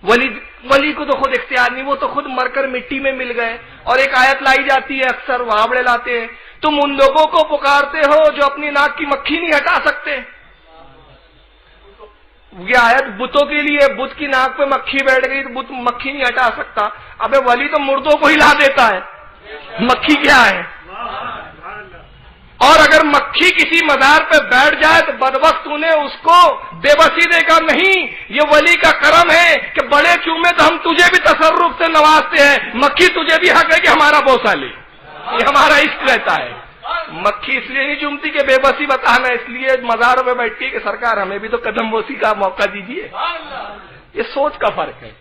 ولی کو تو خود اختیار نہیں، وہ تو خود مر کر مٹی میں مل گئے. اور ایک آیت لائی جاتی ہے، اکثر وہابڑے لاتے ہیں، تم ان لوگوں کو پکارتے ہو جو اپنی ناک کی مکھی نہیں ہٹا سکتے. یہ آیت بتوں کے لیے، بت کی ناک پہ مکھی بیٹھ گئی تو بت مکھی نہیں ہٹا سکتا. ابے ولی تو مردوں کو ہلا دیتا ہے، مکھی کیا ہے؟ اور اگر مکھی کسی مزار پہ بیٹھ جائے تو بدبخت انہیں اس کو بے بسی دے گا. نہیں، یہ ولی کا کرم ہے کہ بڑے چومے تو ہم تجھے بھی تصرف سے نوازتے ہیں، مکھی تجھے بھی حق ہے کہ ہمارا بوسہ لے. یہ ہمارا عشق رہتا ہے. مکھی اس لیے نہیں چومتی کہ بے بسی بتانا، اس لیے مزاروں پہ بیٹھتی ہے کہ سرکار ہمیں بھی تو قدم بوسی کا موقع دیجیے. یہ سوچ کا فرق ہے.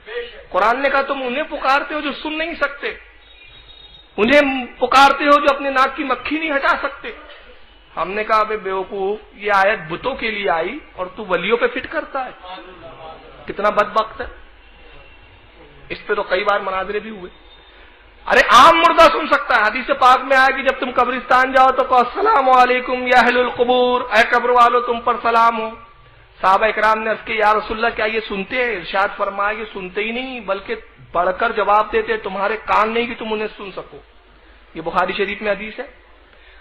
قرآن نے کہا تم انہیں پکارتے ہو جو سن نہیں سکتے، انہیں پکارتے ہو جو اپنے ناک کی مکھی نہیں ہٹا سکتے. ہم نے کہا بے بیوقوف، یہ آیت بتوں کے لیے آئی اور تو ولیوں پہ فٹ کرتا ہے، کتنا بدبخت ہے. اس پہ تو کئی بار مناظرے بھی ہوئے. ارے عام مردہ سن سکتا ہے. حدیث پاک میں آیا کہ جب تم قبرستان جاؤ تو کہو السلام علیکم یا اہل القبور، اے قبر والو تم پر سلام ہو. صحابہ اکرام نے عرض کیا یا رسول اللہ کیا یہ سنتے ہیں؟ ارشاد فرمایا کہ سنتے ہی نہیں بلکہ بڑھ کر جواب دیتے تمہارے کان نہیں کہ تم انہیں سن سکو. یہ بخاری شریف میں حدیث ہے.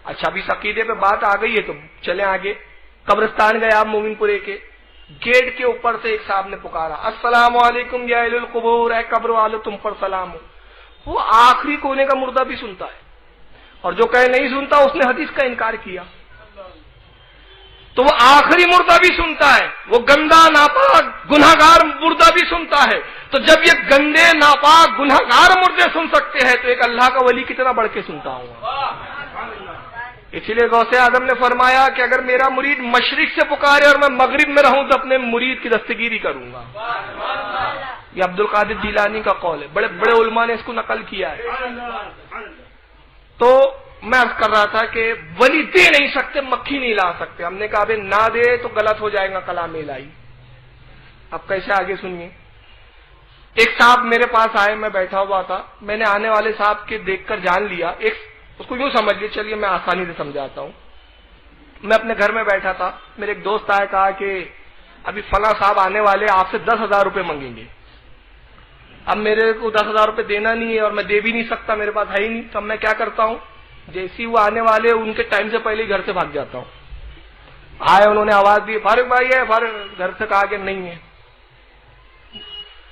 اچھا ابھی اس عقیدے پہ بات آ گئی ہے تو چلیں آگے. قبرستان گئے آپ مومن پورے کے، گیٹ کے اوپر سے ایک صاحب نے پکارا السلام علیکم یا اہل القبور، اے قبر والو تم پر سلام ہو. وہ آخری کونے کا مردہ بھی سنتا ہے، اور جو کہے نہیں سنتا اس نے حدیث کا انکار کیا. تو وہ آخری مردہ بھی سنتا ہے، وہ گندا ناپاک گناہگار مردہ بھی سنتا ہے. تو جب یہ گندے ناپاک گناہگار مردے سن سکتے ہیں تو ایک اللہ کا ولی کتنا بڑھ کے سنتا ہوگا. اسی لیے غوث اعظم نے فرمایا کہ اگر میرا مرید مشرق سے پکارے اور میں مغرب میں رہوں تو اپنے مرید کی دستگیری کروں گا. یہ عبد القادر جیلانی کا قول ہے، بڑے بڑے علماء نے اس کو نقل کیا ہے. تو میں عرض کر رہا تھا کہ ولی دے نہیں سکتے، مکھی نہیں لا سکتے. ہم نے کہا بھائی نہ دے تو غلط ہو جائے گا کلام الہی. اب کیسے آگے سنیے. ایک صاحب میرے پاس آئے، میں بیٹھا ہوا تھا، میں نے آنے والے صاحب کے دیکھ کر جان لیا. ایک اس کو یوں سمجھ لیے، چلیے میں آسانی سے سمجھاتا ہوں. میں اپنے گھر میں بیٹھا تھا، میرے ایک دوست آیا، کہا کہ ابھی فلاں صاحب آنے والے آپ سے 10,000 روپے مانگیں گے. اب میرے کو 10,000 روپے دینا نہیں ہے اور میں دے بھی نہیں سکتا، میرے پاس ہے ہی نہیں. تو میں کیا کرتا ہوں، جیسی وہ آنے والے ان کے ٹائم سے پہلے گھر سے بھاگ جاتا ہوں. آئے انہوں نے آواز دی فاروق بھائی ہے، فاروق، گھر سے کہا کہ نہیں ہے.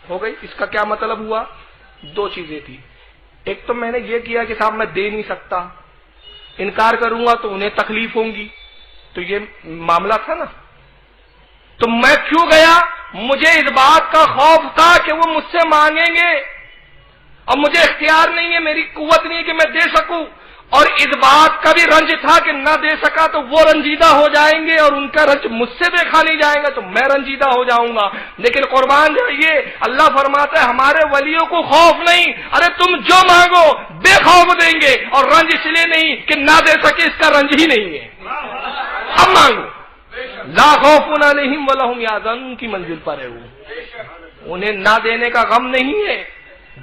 ہو گئی. اس کا کیا مطلب ہوا؟ دو چیزیں تھی. ایک تو میں نے یہ کیا کہ صاحب میں دے نہیں سکتا، انکار کروں گا تو انہیں تکلیف ہوں گی، تو یہ معاملہ تھا نا. تو میں کیوں گیا؟ مجھے اس بات کا خوف تھا کہ وہ مجھ سے مانگیں گے اور مجھے اختیار نہیں ہے، میری قوت نہیں ہے کہ میں دے سکوں. اور اس بات کا بھی رنج تھا کہ نہ دے سکا تو وہ رنجیدہ ہو جائیں گے اور ان کا رنج مجھ سے دیکھا نہیں جائے گا تو میں رنجیدہ ہو جاؤں گا. لیکن قربان جائیے، اللہ فرماتا ہے ہمارے ولیوں کو خوف نہیں. ارے تم جو مانگو بے خوف دیں گے، اور رنج اس لیے نہیں کہ نہ دے سکے، اس کا رنج ہی نہیں ہے. اب مانگو. لا خوف علیہم ولا هم یحزنون کی منزل پر ہے. وہ انہیں نہ دینے کا غم نہیں ہے،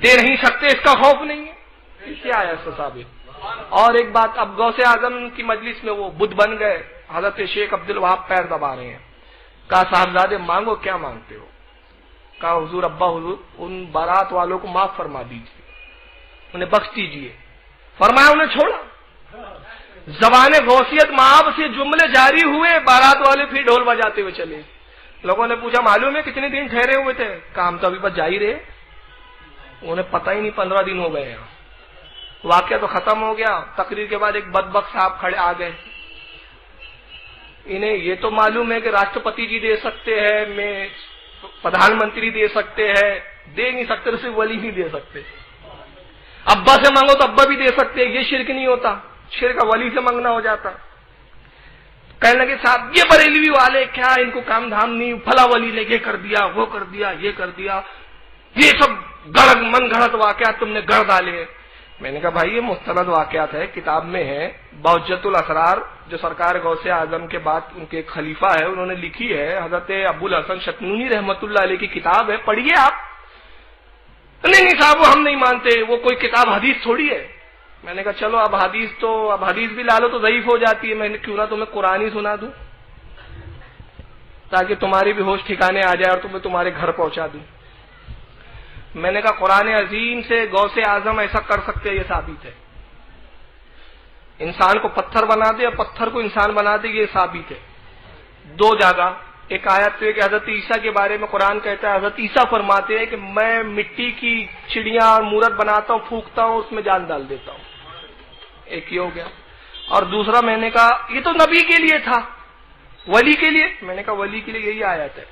دے نہیں سکتے اس کا خوف نہیں ہے. کیا ہے اس ثابت. اور ایک بات، اب غوث اعظم کی مجلس میں وہ بدھ بن گئے. حضرت شیخ عبد الوہاب پیر دبا رہے ہیں. کہا صاحبزادے مانگو، کیا مانگتے ہو؟ کہا حضور ابا حضور ان بارات والوں کو معاف فرما دیجیے، انہیں بخش دیجیے. فرمایا انہیں چھوڑا. زبان غوثیت معاب سے جملے جاری ہوئے، بارات والے پھر ڈھول بجاتے ہوئے چلے. لوگوں نے پوچھا معلوم ہے کتنے دن ٹھہرے ہوئے تھے؟ کہا ہم تو ابھی بس جا ہی رہے. انہیں پتہ ہی نہیں 15 دن ہو گئے ہیں. واقعہ تو ختم ہو گیا. تقریر کے بعد ایک بدبخت صاحب کھڑے آ گئے. انہیں یہ تو معلوم ہے کہ راشٹرپتی جی دے سکتے ہیں، میں پردھان منتری دے سکتے ہیں، دے نہیں سکتے تو صرف ولی ہی دے سکتے. ابا سے مانگو تو ابا بھی دے سکتے، یہ شرک نہیں ہوتا. شرک ولی سے مانگنا ہو جاتا. کہنے لگے صاحب یہ بریلوی والے کیا ان کو کام دھام نہیں، پھلا ولی نے یہ کر دیا، وہ کر دیا، یہ کر دیا، یہ سب گڑھ من گھڑت واقعات تم نے گڑھ ڈالے. میں نے کہا بھائی یہ مستند واقعات ہے، کتاب میں ہے. بہجت الاسرار جو سرکار غوث اعظم کے بعد ان کے خلیفہ ہے انہوں نے لکھی ہے، حضرت ابو الحسن شتنونی رحمۃ اللہ علیہ کی کتاب ہے، پڑھیے آپ. نہیں صاحب وہ ہم نہیں مانتے، وہ کوئی کتاب حدیث تھوڑی ہے. میں نے کہا چلو اب حدیث بھی لا لو تو ضعیف ہو جاتی ہے. میں نے کیوں نہ تمہیں قرآن ہی سنا دوں تاکہ تمہاری بھی ہوش ٹھکانے آ جائے اور تمہیں تمہارے گھر پہنچا دوں. میں نے کہا قرآن عظیم سے غوث اعظم ایسا کر سکتے یہ ثابت ہے. انسان کو پتھر بنا دے اور پتھر کو انسان بنا دے یہ ثابت ہے. دو جگہ ایک آیت ہے کہ حضرت عیسیٰ کے بارے میں قرآن کہتا ہے، حضرت عیسیٰ فرماتے ہیں کہ میں مٹی کی چڑیاں اور مورت بناتا ہوں، پھونکتا ہوں، اس میں جان ڈال دیتا ہوں. ایک یہ ہو گیا. اور دوسرا میں نے کہا یہ تو نبی کے لیے تھا، ولی کے لیے. میں نے کہا ولی کے لیے یہی آیت ہے،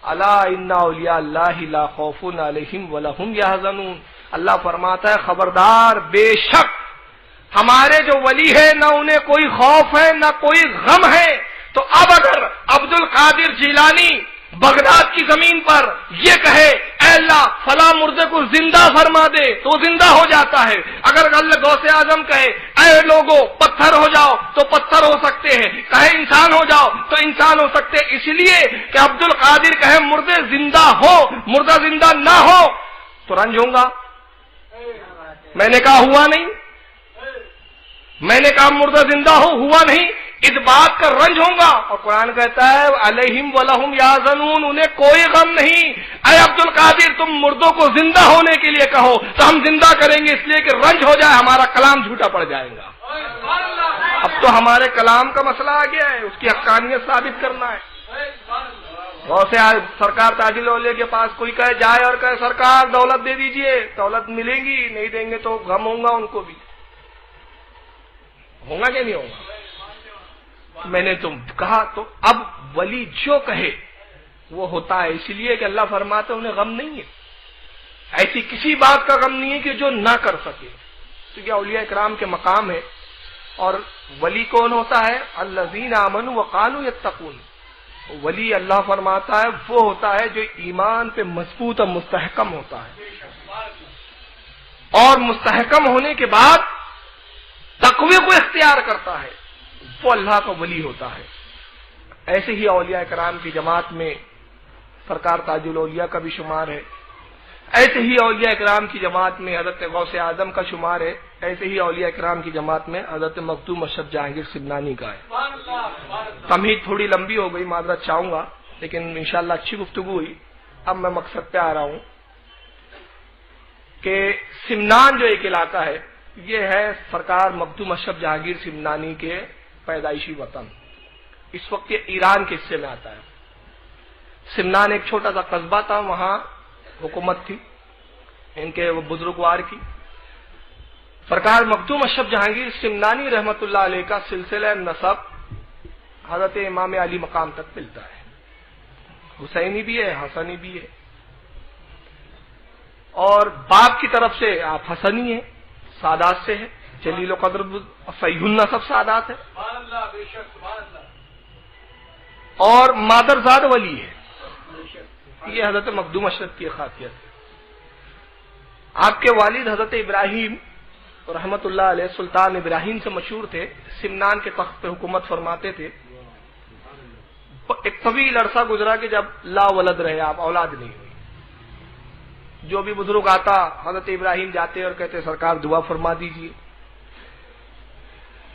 الا ان اولیاء اللہ لا خوف علیہم ولا هم یحزنون. اللہ فرماتا ہے خبردار، بے شک ہمارے جو ولی ہے نہ انہیں کوئی خوف ہے نہ کوئی غم ہے. تو اب اگر عبد القادر جیلانی بغداد کی زمین پر یہ کہے اے اللہ فلاں مردے کو زندہ فرما دے تو زندہ ہو جاتا ہے. اگر اللہ غوث اعظم کہے اے لوگوں پتھر ہو جاؤ تو پتھر ہو سکتے ہیں، کہے انسان ہو جاؤ تو انسان ہو سکتے ہیں. اس لیے کہ عبد القادر کہے مردے زندہ ہو، مردہ زندہ نہ ہو تو رنج ہوں گا. میں نے کہا ہوا نہیں، میں نے کہا مردہ زندہ ہوا نہیں، اس بات کا رنج ہوگا۔ اور قرآن کہتا ہے علیہم ولہم یحزنون، انہیں کوئی غم نہیں۔ اے عبد القادر تم مردوں کو زندہ ہونے کے لیے کہو تو ہم زندہ کریں گے، اس لیے کہ رنج ہو جائے ہمارا کلام جھوٹا پڑ جائے گا۔ اب تو ہمارے کلام کا مسئلہ آ گیا ہے، اس کی حقانیت ثابت کرنا ہے۔ بہت سے سرکار تاج الاولیاء کے پاس کوئی کہے جائے اور کہے سرکار دولت دے دیجئے، دولت ملے گی، نہیں دیں گے تو غم ہوگا ان کو بھی، ہوگا کہ نہیں ہوگا؟ میں نے تم کہا تو اب ولی جو کہے وہ ہوتا ہے، اس لیے کہ اللہ فرماتے انہیں غم نہیں ہے، ایسی کسی بات کا غم نہیں ہے کہ جو نہ کر سکے۔ تو یہ اولیاء کرام کے مقام ہے۔ اور ولی کون ہوتا ہے؟ الذین آمنوا وقالوا یتقون، ولی اللہ فرماتا ہے وہ ہوتا ہے جو ایمان پہ مضبوط اور مستحکم ہوتا ہے، اور مستحکم ہونے کے بعد تقوی کو اختیار کرتا ہے، وہ اللہ کا ولی ہوتا ہے۔ ایسے ہی اولیاء کرام کی جماعت میں سرکار تاج الاولیاء کا بھی شمار ہے، ایسے ہی اولیاء کرام کی جماعت میں حضرت غوث اعظم کا شمار ہے، ایسے ہی اولیاء کرام کی جماعت میں حضرت مخدوم اشرف جہانگیر سمنانی کا ہے۔ تمہید تھوڑی لمبی ہو گئی، معذرت چاہوں گا، لیکن انشاءاللہ اچھی گفتگو ہوئی۔ اب میں مقصد پہ آ رہا ہوں کہ سمنان جو ایک علاقہ ہے، یہ ہے سرکار مخدوم اشرف جہانگیر سمنانی کے پیدائشی وطن، اس وقت یہ ایران کے حصے میں آتا ہے۔ سمنان ایک چھوٹا سا قصبہ تھا، وہاں حکومت تھی ان کے وہ بزرگوار کی۔ سرکار مخدوم اشرف جہانگیر سمنانی رحمت اللہ علیہ کا سلسلہ نسب حضرت امام علی مقام تک ملتا ہے، حسینی بھی ہے، حسنی بھی ہے، اور باپ کی طرف سے آپ حسنی ہیں، سادات سے ہے، جلیل و قدر صحیح النسب سادات ہے، اور مادرزاد ولی ہے۔ یہ حضرت مخدوم اشرف کی خاصیت ہے۔ آپ کے والد حضرت ابراہیم رحمت اللہ علیہ سلطان ابراہیم سے مشہور تھے، سمنان کے تخت پہ حکومت فرماتے تھے۔ ایک طویل عرصہ گزرا کہ جب لا ولد رہے، آپ اولاد نہیں ہوئی۔ جو بھی بزرگ آتا حضرت ابراہیم جاتے اور کہتے سرکار دعا فرما دیجیے۔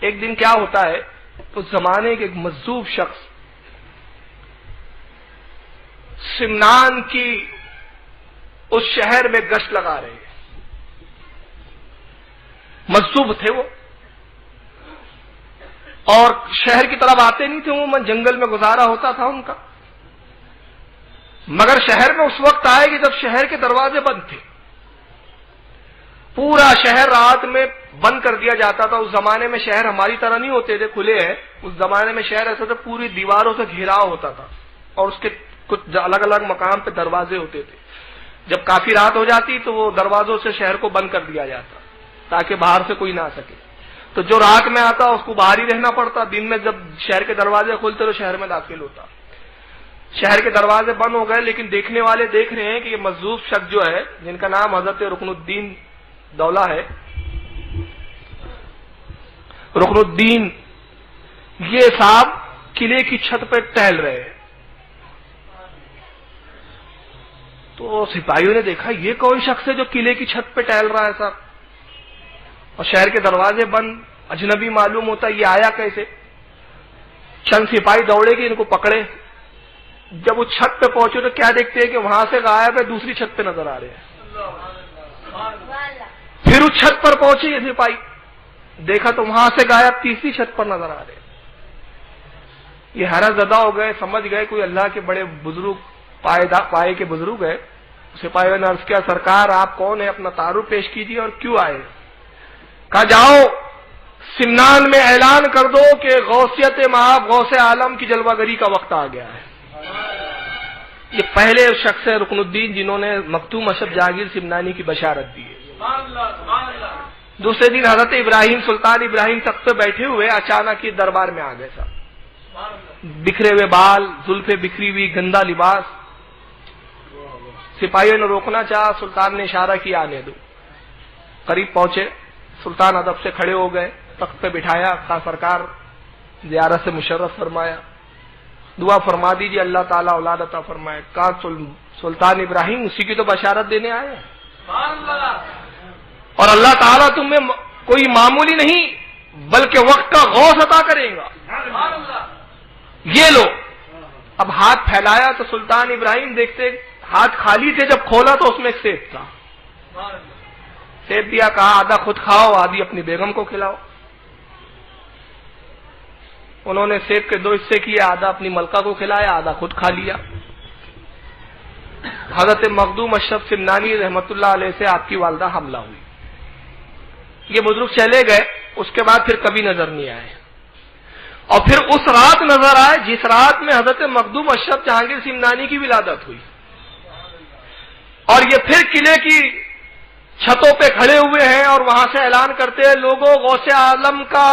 ایک دن کیا ہوتا ہے، اس زمانے کے ایک مجذوب شخص سمنان کی اس شہر میں گشت لگا رہے ہیں، مجذوب تھے وہ، اور شہر کی طرف آتے نہیں تھے، عموماً جنگل میں گزارا ہوتا تھا ان کا، مگر شہر میں اس وقت آئے کہ جب شہر کے دروازے بند تھے، پورا شہر رات میں بند کر دیا جاتا تھا۔ اس زمانے میں شہر ہماری طرح نہیں ہوتے تھے کھلے ہیں، اس زمانے میں شہر ایسا تھا پوری دیواروں سے گھیراؤ ہوتا تھا، اور اس کے کچھ الگ الگ مقام پہ دروازے ہوتے تھے۔ جب کافی رات ہو جاتی تو وہ دروازوں سے شہر کو بند کر دیا جاتا تاکہ باہر سے کوئی نہ آ سکے۔ تو جو رات میں آتا اس کو باہر ہی رہنا پڑتا، دن میں جب شہر کے دروازے کھلتے تو شہر میں داخل ہوتا۔ شہر کے دروازے بند ہو گئے، لیکن دیکھنے والے دیکھ رہے ہیں کہ یہ مجذوب شخص جو ہے، جن کا نام حضرت رکن الدین دولہ ہے، رکن الدین، یہ صاحب قلعے کی چھت پہ ٹہل رہے ہیں۔ تو سپاہیوں نے دیکھا یہ کون شخص ہے جو قلعے کی چھت پہ ٹہل رہا ہے صاحب، اور شہر کے دروازے بند، اجنبی معلوم ہوتا، یہ آیا کیسے؟ چند سپاہی دوڑے کہ ان کو پکڑے۔ جب وہ چھت پہ پہنچے تو کیا دیکھتے ہیں کہ وہاں سے غائب ہے، دوسری چھت پہ نظر آ رہے ہیں۔ پھر اس چھت پر پہنچے یہ سپاہی، دیکھا تو وہاں سے غائب تیسری چھت پر نظر آ رہے ہیں۔ یہ حیرت زدہ ہو گئے، سمجھ گئے کوئی اللہ کے بڑے بزرگ پائے کے بزرگ ہے۔ سپاہیوں نے عرض کیا سرکار آپ کون ہیں، اپنا تعارف پیش کیجیے اور کیوں آئے؟ کہا جاؤ سمنان میں اعلان کر دو کہ غوثیت مآب غوث عالم کی جلوہ گری کا وقت آ گیا ہے۔ یہ پہلے شخص ہے رکن الدین جنہوں نے مخدوم اشرف جہانگیر سمنانی کی بشارت دی ہے۔ دوسرے دن حضرت ابراہیم سلطان ابراہیم تخت پہ بیٹھے ہوئے اچانک یہ دربار میں آ گئے صاحب، بکھرے ہوئے بال، زلفیں بکھری ہوئی، گندا لباس۔ سپاہیوں نے روکنا چاہا، سلطان نے اشارہ کیا آنے دو۔ قریب پہنچے، سلطان ادب سے کھڑے ہو گئے، تخت پہ بٹھایا، کہا سرکار زیارت سے مشرف فرمایا، دعا فرما دیجیے اللہ تعالیٰ اولاد عطا فرمائے۔ کہا سلطان ابراہیم اسی کی تو بشارت دینے آئے ہیں۔ اور اللہ تعالیٰ تمہیں کوئی معمولی نہیں بلکہ وقت کا غوث عطا کرے گا. یہ لو. اب ہاتھ پھیلایا تو سلطان ابراہیم دیکھتے ہاتھ خالی تھے، جب کھولا تو اس میں ایک سیب تھا. سیب دیا، کہا آدھا خود کھاؤ آدھی اپنی بیگم کو کھلاؤ. انہوں نے سیب کے 2 حصے کیے، آدھا اپنی ملکہ کو کھلایا آدھا خود کھا لیا. حضرت مخدوم اشرف سمنانی رحمت اللہ علیہ سے آپ کی والدہ حاملہ ہوئی. یہ بزرگ چلے گئے، اس کے بعد پھر کبھی نظر نہیں آئے. اور پھر اس رات نظر آئے جس رات میں حضرت مخدوم اشرف جہانگیر سمنانی کی ولادت ہوئی. اور یہ پھر قلعے کی چھتوں پہ کھڑے ہوئے ہیں اور وہاں سے اعلان کرتے ہیں لوگوں غوث عالم کا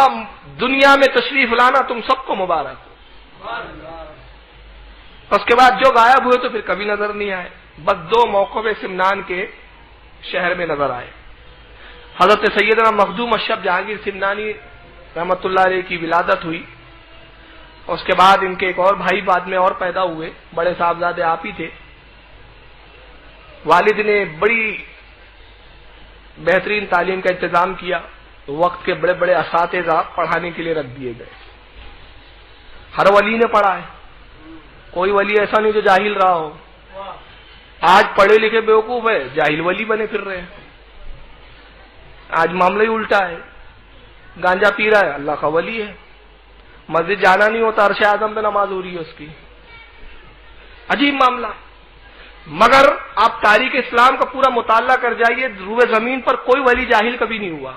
دنیا میں تشریف لانا تم سب کو مبارک ہو. اس کے بعد جو غائب ہوئے تو پھر کبھی نظر نہیں آئے. بس 2 موقعوں پہ سمنان کے شہر میں نظر آئے. حضرت سیدنا مخدوم اشرف جہانگیر سمنانی رحمت اللہ علیہ کی ولادت ہوئی. اس کے بعد ان کے ایک اور بھائی بعد میں اور پیدا ہوئے، بڑے صاحبزادے آپ ہی تھے. والد نے بڑی بہترین تعلیم کا انتظام کیا، وقت کے بڑے بڑے اساتذہ پڑھانے کے لیے رکھ دیے گئے. ہر ولی نے پڑھا ہے، کوئی ولی ایسا نہیں جو جاہل رہا ہو. آج پڑھے لکھے بیوقوف ہے، جاہل ولی بنے پھر رہے ہیں. آج معاملہ ہی الٹا ہے. گانجا پی رہا ہے اللہ کا ولی ہے، مسجد جانا نہیں ہوتا عرش اعظم پہ نماز ہو رہی ہے اس کی. عجیب معاملہ. مگر آپ تاریخ اسلام کا پورا مطالعہ کر جائیے، روئے زمین پر کوئی ولی جاہل کبھی نہیں ہوا.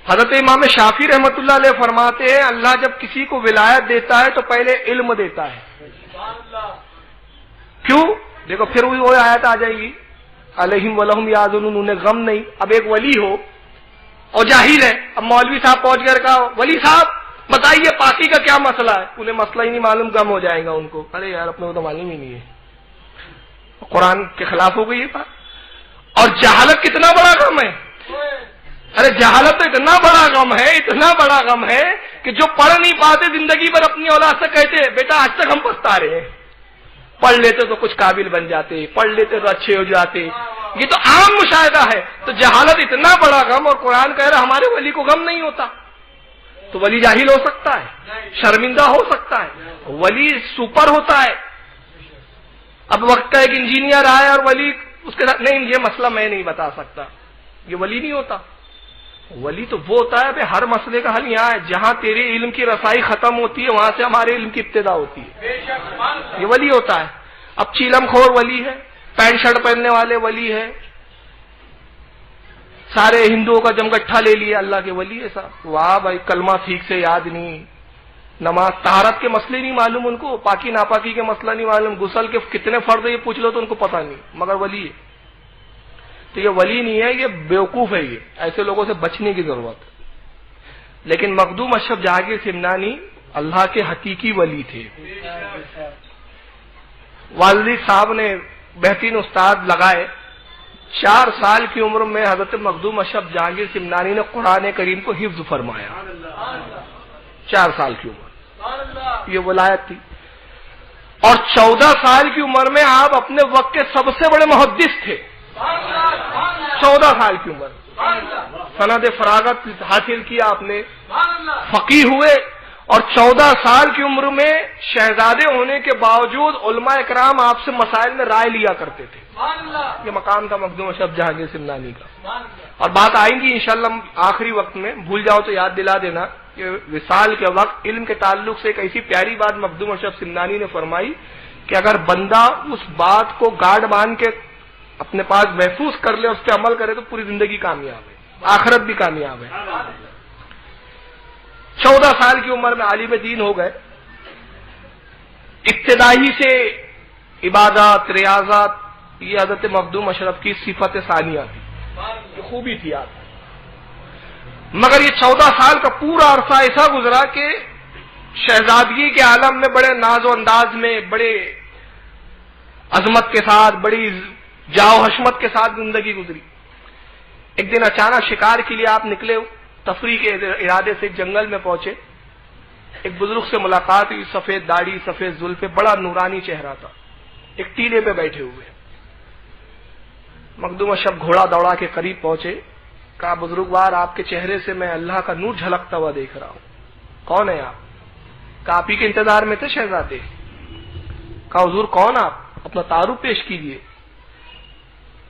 حضرت امام شافعی رحمت اللہ علیہ فرماتے ہیں اللہ جب کسی کو ولایت دیتا ہے تو پہلے علم دیتا ہے. کیوں؟ دیکھو پھر وہ آیت آ جائے گی علیہم ولہم یاذنون، انہیں غم نہیں. اب ایک ولی ہو اور جاہل ہے. اب مولوی صاحب پہنچ کر کہا ولی صاحب بتائیے پاکی کا کیا مسئلہ ہے، انہیں مسئلہ ہی نہیں معلوم، غم ہو جائے گا ان کو. ارے یار اپنے کو تو معلوم ہی نہیں ہے. قرآن کے خلاف ہو گئی یہ بات. اور جہالت کتنا بڑا غم ہے. ارے جہالت تو اتنا بڑا غم ہے، اتنا بڑا غم ہے کہ جو پڑھ نہیں پاتے زندگی بھر اپنی اولاد سے کہتے بیٹا آج تک ہم پچھتا رہے ہیں، پڑھ لیتے تو کچھ قابل بن جاتے، پڑھ لیتے تو اچھے ہو جاتے. یہ تو عام مشاہدہ ہے. تو جہالت اتنا بڑا غم، اور قرآن کہہ رہا ہمارے ولی کو غم نہیں ہوتا. تو ولی جاہل ہو سکتا ہے، شرمندہ ہو سکتا ہے، ولی سپر ہوتا ہے. اب وقت کا ایک انجینئر آئے اور ولی اس کے ساتھ نہیں یہ مسئلہ میں نہیں بتا سکتا، یہ ولی نہیں ہوتا. ولی تو وہ ہوتا ہے ہر مسئلے کا حل یہاں ہے، جہاں تیرے علم کی رسائی ختم ہوتی ہے وہاں سے ہمارے علم کی ابتدا ہوتی ہے. یہ ولی ہوتا ہے. اب چیلم خور ولی ہے، پینٹ شرٹ پہننے والے ولی ہے، سارے ہندوؤں کا جمگٹھا لے لیا اللہ کے ولی ہے صاحب. واہ بھائی کلمہ ٹھیک سے یاد نہیں، نماز طہارت کے مسئلے نہیں معلوم ان کو، پاکی ناپاکی کے مسئلہ نہیں معلوم، غسل کے کتنے فرض ہے یہ پوچھ لو تو ان کو پتہ نہیں، مگر ولی ہے. تو یہ ولی نہیں ہے، یہ بیوقوف ہے. یہ ایسے لوگوں سے بچنے کی ضرورت ہے. لیکن مخدوم اشرف جہانگیر سمنانی اللہ کے حقیقی ولی تھے. والد صاحب نے بہترین استاد لگائے. 4 سال کی عمر میں حضرت مخدوم اشرف جہانگیر سمنانی نے قرآن کریم کو حفظ فرمایا. 4 سال کی عمر یہ ولایت تھی. اور 14 سال کی عمر میں آپ اپنے وقت کے سب سے بڑے محدث تھے. 14 سال کی عمر سند فراغت حاصل کیا آپ نے، فقیہ ہوئے. اور 14 سال کی عمر میں شہزادے ہونے کے باوجود علماء اکرام آپ سے مسائل میں رائے لیا کرتے تھے. یہ مقام تھا مخدوم اشرف جہانگیر سمنانی کا. اور بات آئیں گی انشاءاللہ آخری وقت میں، بھول جاؤ تو یاد دلا دینا کہ وصال کے وقت علم کے تعلق سے ایک ایسی پیاری بات مخدوم اشرف سمنانی نے فرمائی کہ اگر بندہ اس بات کو گاڑ باندھ کے اپنے پاس محفوظ کر لے، اس پہ عمل کرے تو پوری زندگی کامیاب ہے، آخرت بھی کامیاب ہے. 14 سال کی عمر میں عالم دین ہو گئے. ابتدائی سے عبادات ریاضات یہ حضرت مخدوم اشرف کی صفت ثانیہ تھی، یہ خوبی تھی آپ. مگر یہ 14 سال کا پورا عرصہ ایسا گزرا کہ شہزادگی کے عالم میں بڑے ناز و انداز میں، بڑے عظمت کے ساتھ، بڑی جاؤ حشمت کے ساتھ زندگی گزری. ایک دن اچانک شکار کے لیے آپ نکلے، تفریح کے ارادے سے جنگل میں پہنچے. ایک بزرگ سے ملاقات ہوئی، سفید داڑھی سفید زلفیں، بڑا نورانی چہرہ تھا. ایک ٹیلے پہ بیٹھے ہوئے. مخدوم اشرف گھوڑا دوڑا کے قریب پہنچے، کہا بزرگوار آپ کے چہرے سے میں اللہ کا نور جھلکتا ہوا دیکھ رہا ہوں، کون ہے آپ؟ کہا آپ ہی کے انتظار میں تھے شہزادے۔ کہا حضور کون آپ؟ اپنا تعارف پیش کیجیے۔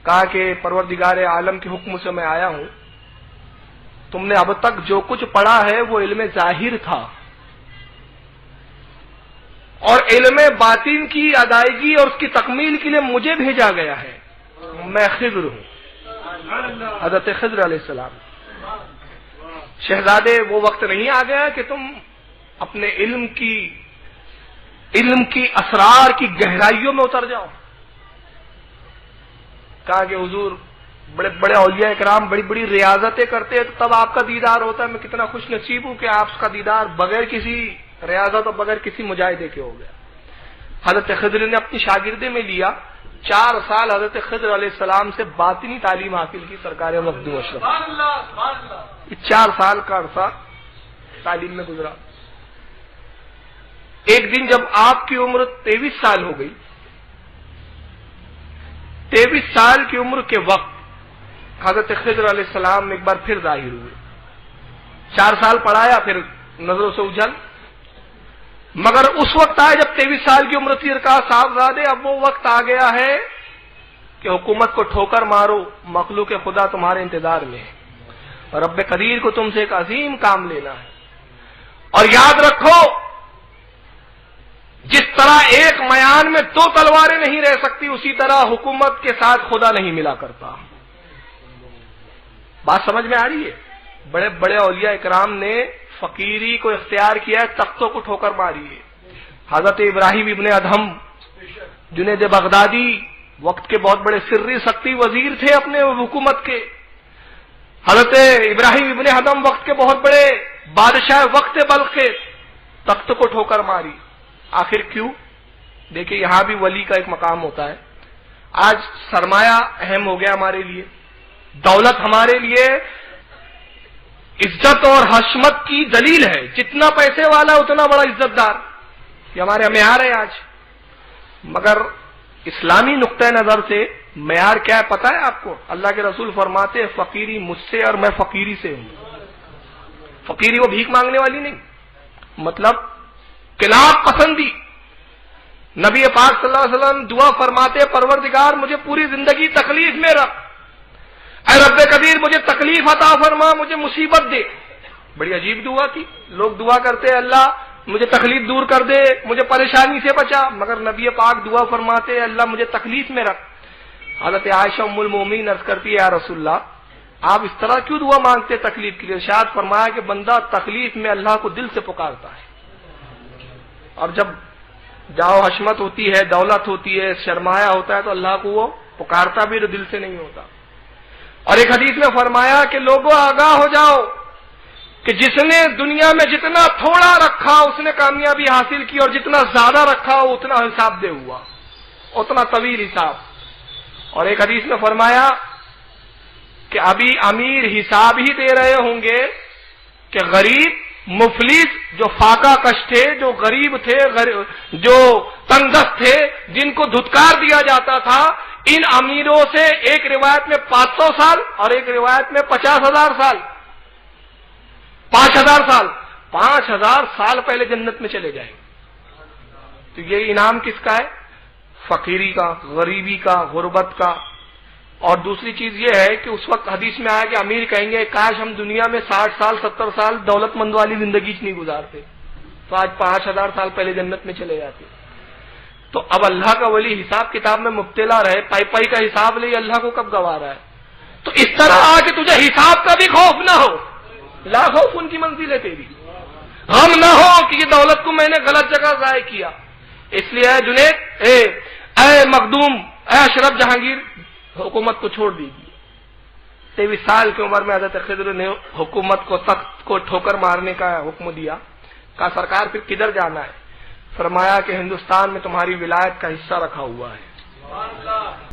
کہا کہ پروردگار عالم کے حکم سے میں آیا ہوں، تم نے اب تک جو کچھ پڑھا ہے وہ علم ظاہر تھا، اور علم باطن کی ادائیگی اور اس کی تکمیل کے لیے مجھے بھیجا گیا ہے، میں خضر ہوں، حضرت خضر علیہ السلام۔ شہزادے وہ وقت نہیں آ گیا کہ تم اپنے علم کی اسرار کی گہرائیوں میں اتر جاؤ؟ کہا کہ حضور بڑے بڑے اولیاء کرام بڑی بڑی ریاضتیں کرتے ہیں، تب آپ کا دیدار ہوتا ہے، میں کتنا خوش نصیب ہوں کہ آپ کا دیدار بغیر کسی ریاضت اور بغیر کسی مجاہدے کے ہو گیا۔ حضرت خضر نے اپنی شاگردے میں لیا، 4 سال حضرت خضر علیہ السلام سے باطنی تعلیم حاصل کی سرکار مخدوم اشرف۔ 4 سال کا عرصہ تعلیم میں گزرا۔ ایک دن جب آپ کی عمر 23 سال ہو گئی، 23 سال کی عمر کے وقت حضرت خضر علیہ السلام ایک بار پھر ظاہر ہوئے۔ 4 سال پڑھایا، پھر نظروں سے اجھل، مگر اس وقت آئے جب 23 سال کی عمر تھی، کہا صاحبزادے اب وہ وقت آ گیا ہے کہ حکومت کو ٹھوکر مارو، مخلوق خدا تمہارے انتظار میں ہے، اور رب قدیر کو تم سے ایک عظیم کام لینا ہے، اور یاد رکھو جس طرح ایک میان میں 2 تلواریں نہیں رہ سکتی، اسی طرح حکومت کے ساتھ خدا نہیں ملا کرتا۔ بات سمجھ میں آ رہی ہے؟ بڑے بڑے اولیاء اکرام نے فقیری کو اختیار کیا ہے، تختوں کو ٹھوکر ماری ہے۔ حضرت ابراہیم ابن ادہم، جنید بغدادی وقت کے بہت بڑے سری سختی وزیر تھے اپنے حکومت کے۔ حضرت ابراہیم ابن ادہم وقت کے بہت بڑے بادشاہ وقت بلخ کے، تخت کو ٹھوکر ماری۔ آخر کیوں؟ دیکھیں یہاں بھی ولی کا ایک مقام ہوتا ہے۔ آج سرمایہ اہم ہو گیا ہمارے لیے، دولت ہمارے لیے عزت اور حشمت کی دلیل ہے، جتنا پیسے والا اتنا بڑا عزت دار، یہ ہمارے معیار ہے آج۔ مگر اسلامی نقطۂ نظر سے معیار کیا ہے پتہ ہے آپ کو؟ اللہ کے رسول فرماتے ہیں فقیری مجھ سے اور میں فقیری سے ہوں۔ فقیری وہ بھیک مانگنے والی نہیں، مطلب قناعت پسندی۔ نبی پاک صلی اللہ علیہ وسلم دعا فرماتے پروردگار مجھے پوری زندگی تکلیف میں رکھ، اے رب قدیر مجھے تکلیف عطا فرما، مجھے مصیبت دے۔ بڑی عجیب دعا تھی، لوگ دعا کرتے اللہ مجھے تکلیف دور کر دے، مجھے پریشانی سے بچا، مگر نبی پاک دعا فرماتے اللہ مجھے تکلیف میں رکھ۔ حضرت عائشہ ام المومنین عرض کرتی ہے یا رسول اللہ آپ اس طرح کیوں دعا مانگتے تکلیف کے لیے؟ ارشاد فرمایا کہ بندہ تکلیف میں اللہ کو دل سے پکارتا ہے، اور جب جاؤ حشمت ہوتی ہے، دولت ہوتی ہے، سرمایہ ہوتا ہے تو اللہ کو وہ پکارتا بھی تو دل سے نہیں ہوتا۔ اور ایک حدیث میں فرمایا کہ لوگوں آگاہ ہو جاؤ کہ جس نے دنیا میں جتنا تھوڑا رکھا اس نے کامیابی حاصل کی، اور جتنا زیادہ رکھا اتنا حساب دے ہوا، اتنا طویل حساب۔ اور ایک حدیث میں فرمایا کہ ابھی امیر حساب ہی دے رہے ہوں گے کہ غریب مفلس جو فاقہ کش تھے، جو غریب تھے، جو تنگ دست تھے، جن کو دھتکار دیا جاتا تھا، ان امیروں سے ایک روایت میں 500 سال اور ایک روایت میں 50,000 سال، 5,000 سال، 5,000 سال پہلے جنت میں چلے جائیں۔ تو یہ انعام کس کا ہے؟ فقیری کا، غریبی کا، غربت کا۔ اور دوسری چیز یہ ہے کہ اس وقت حدیث میں آیا کہ امیر کہیں گے کاش ہم دنیا میں 60 سال 70 سال دولت مند والی زندگی نہیں گزارتے، تو آج 5,000 سال پہلے جنت میں چلے جاتے۔ تو اب اللہ کا ولی حساب کتاب میں مبتلا رہے، پائی پائی کا حساب لے، اللہ کو کب گوا رہا ہے؟ تو اس طرح آ کہ تجھے حساب کا بھی خوف نہ ہو، لا خوف ان کی منزل ہے تیری، غم نہ ہو کہ یہ دولت کو میں نے غلط جگہ ضائع کیا۔ اس لیے اے جنید، اے مخدوم، اے اشرف جہانگیر، حکومت کو چھوڑ دیجیے۔ 23 سال کی عمر میں حضرت خضر نے حکومت کو تخت کو ٹھوکر مارنے کا حکم دیا۔ کہا سرکار پھر کدھر جانا ہے؟ فرمایا کہ ہندوستان میں تمہاری ولایت کا حصہ رکھا ہوا ہے،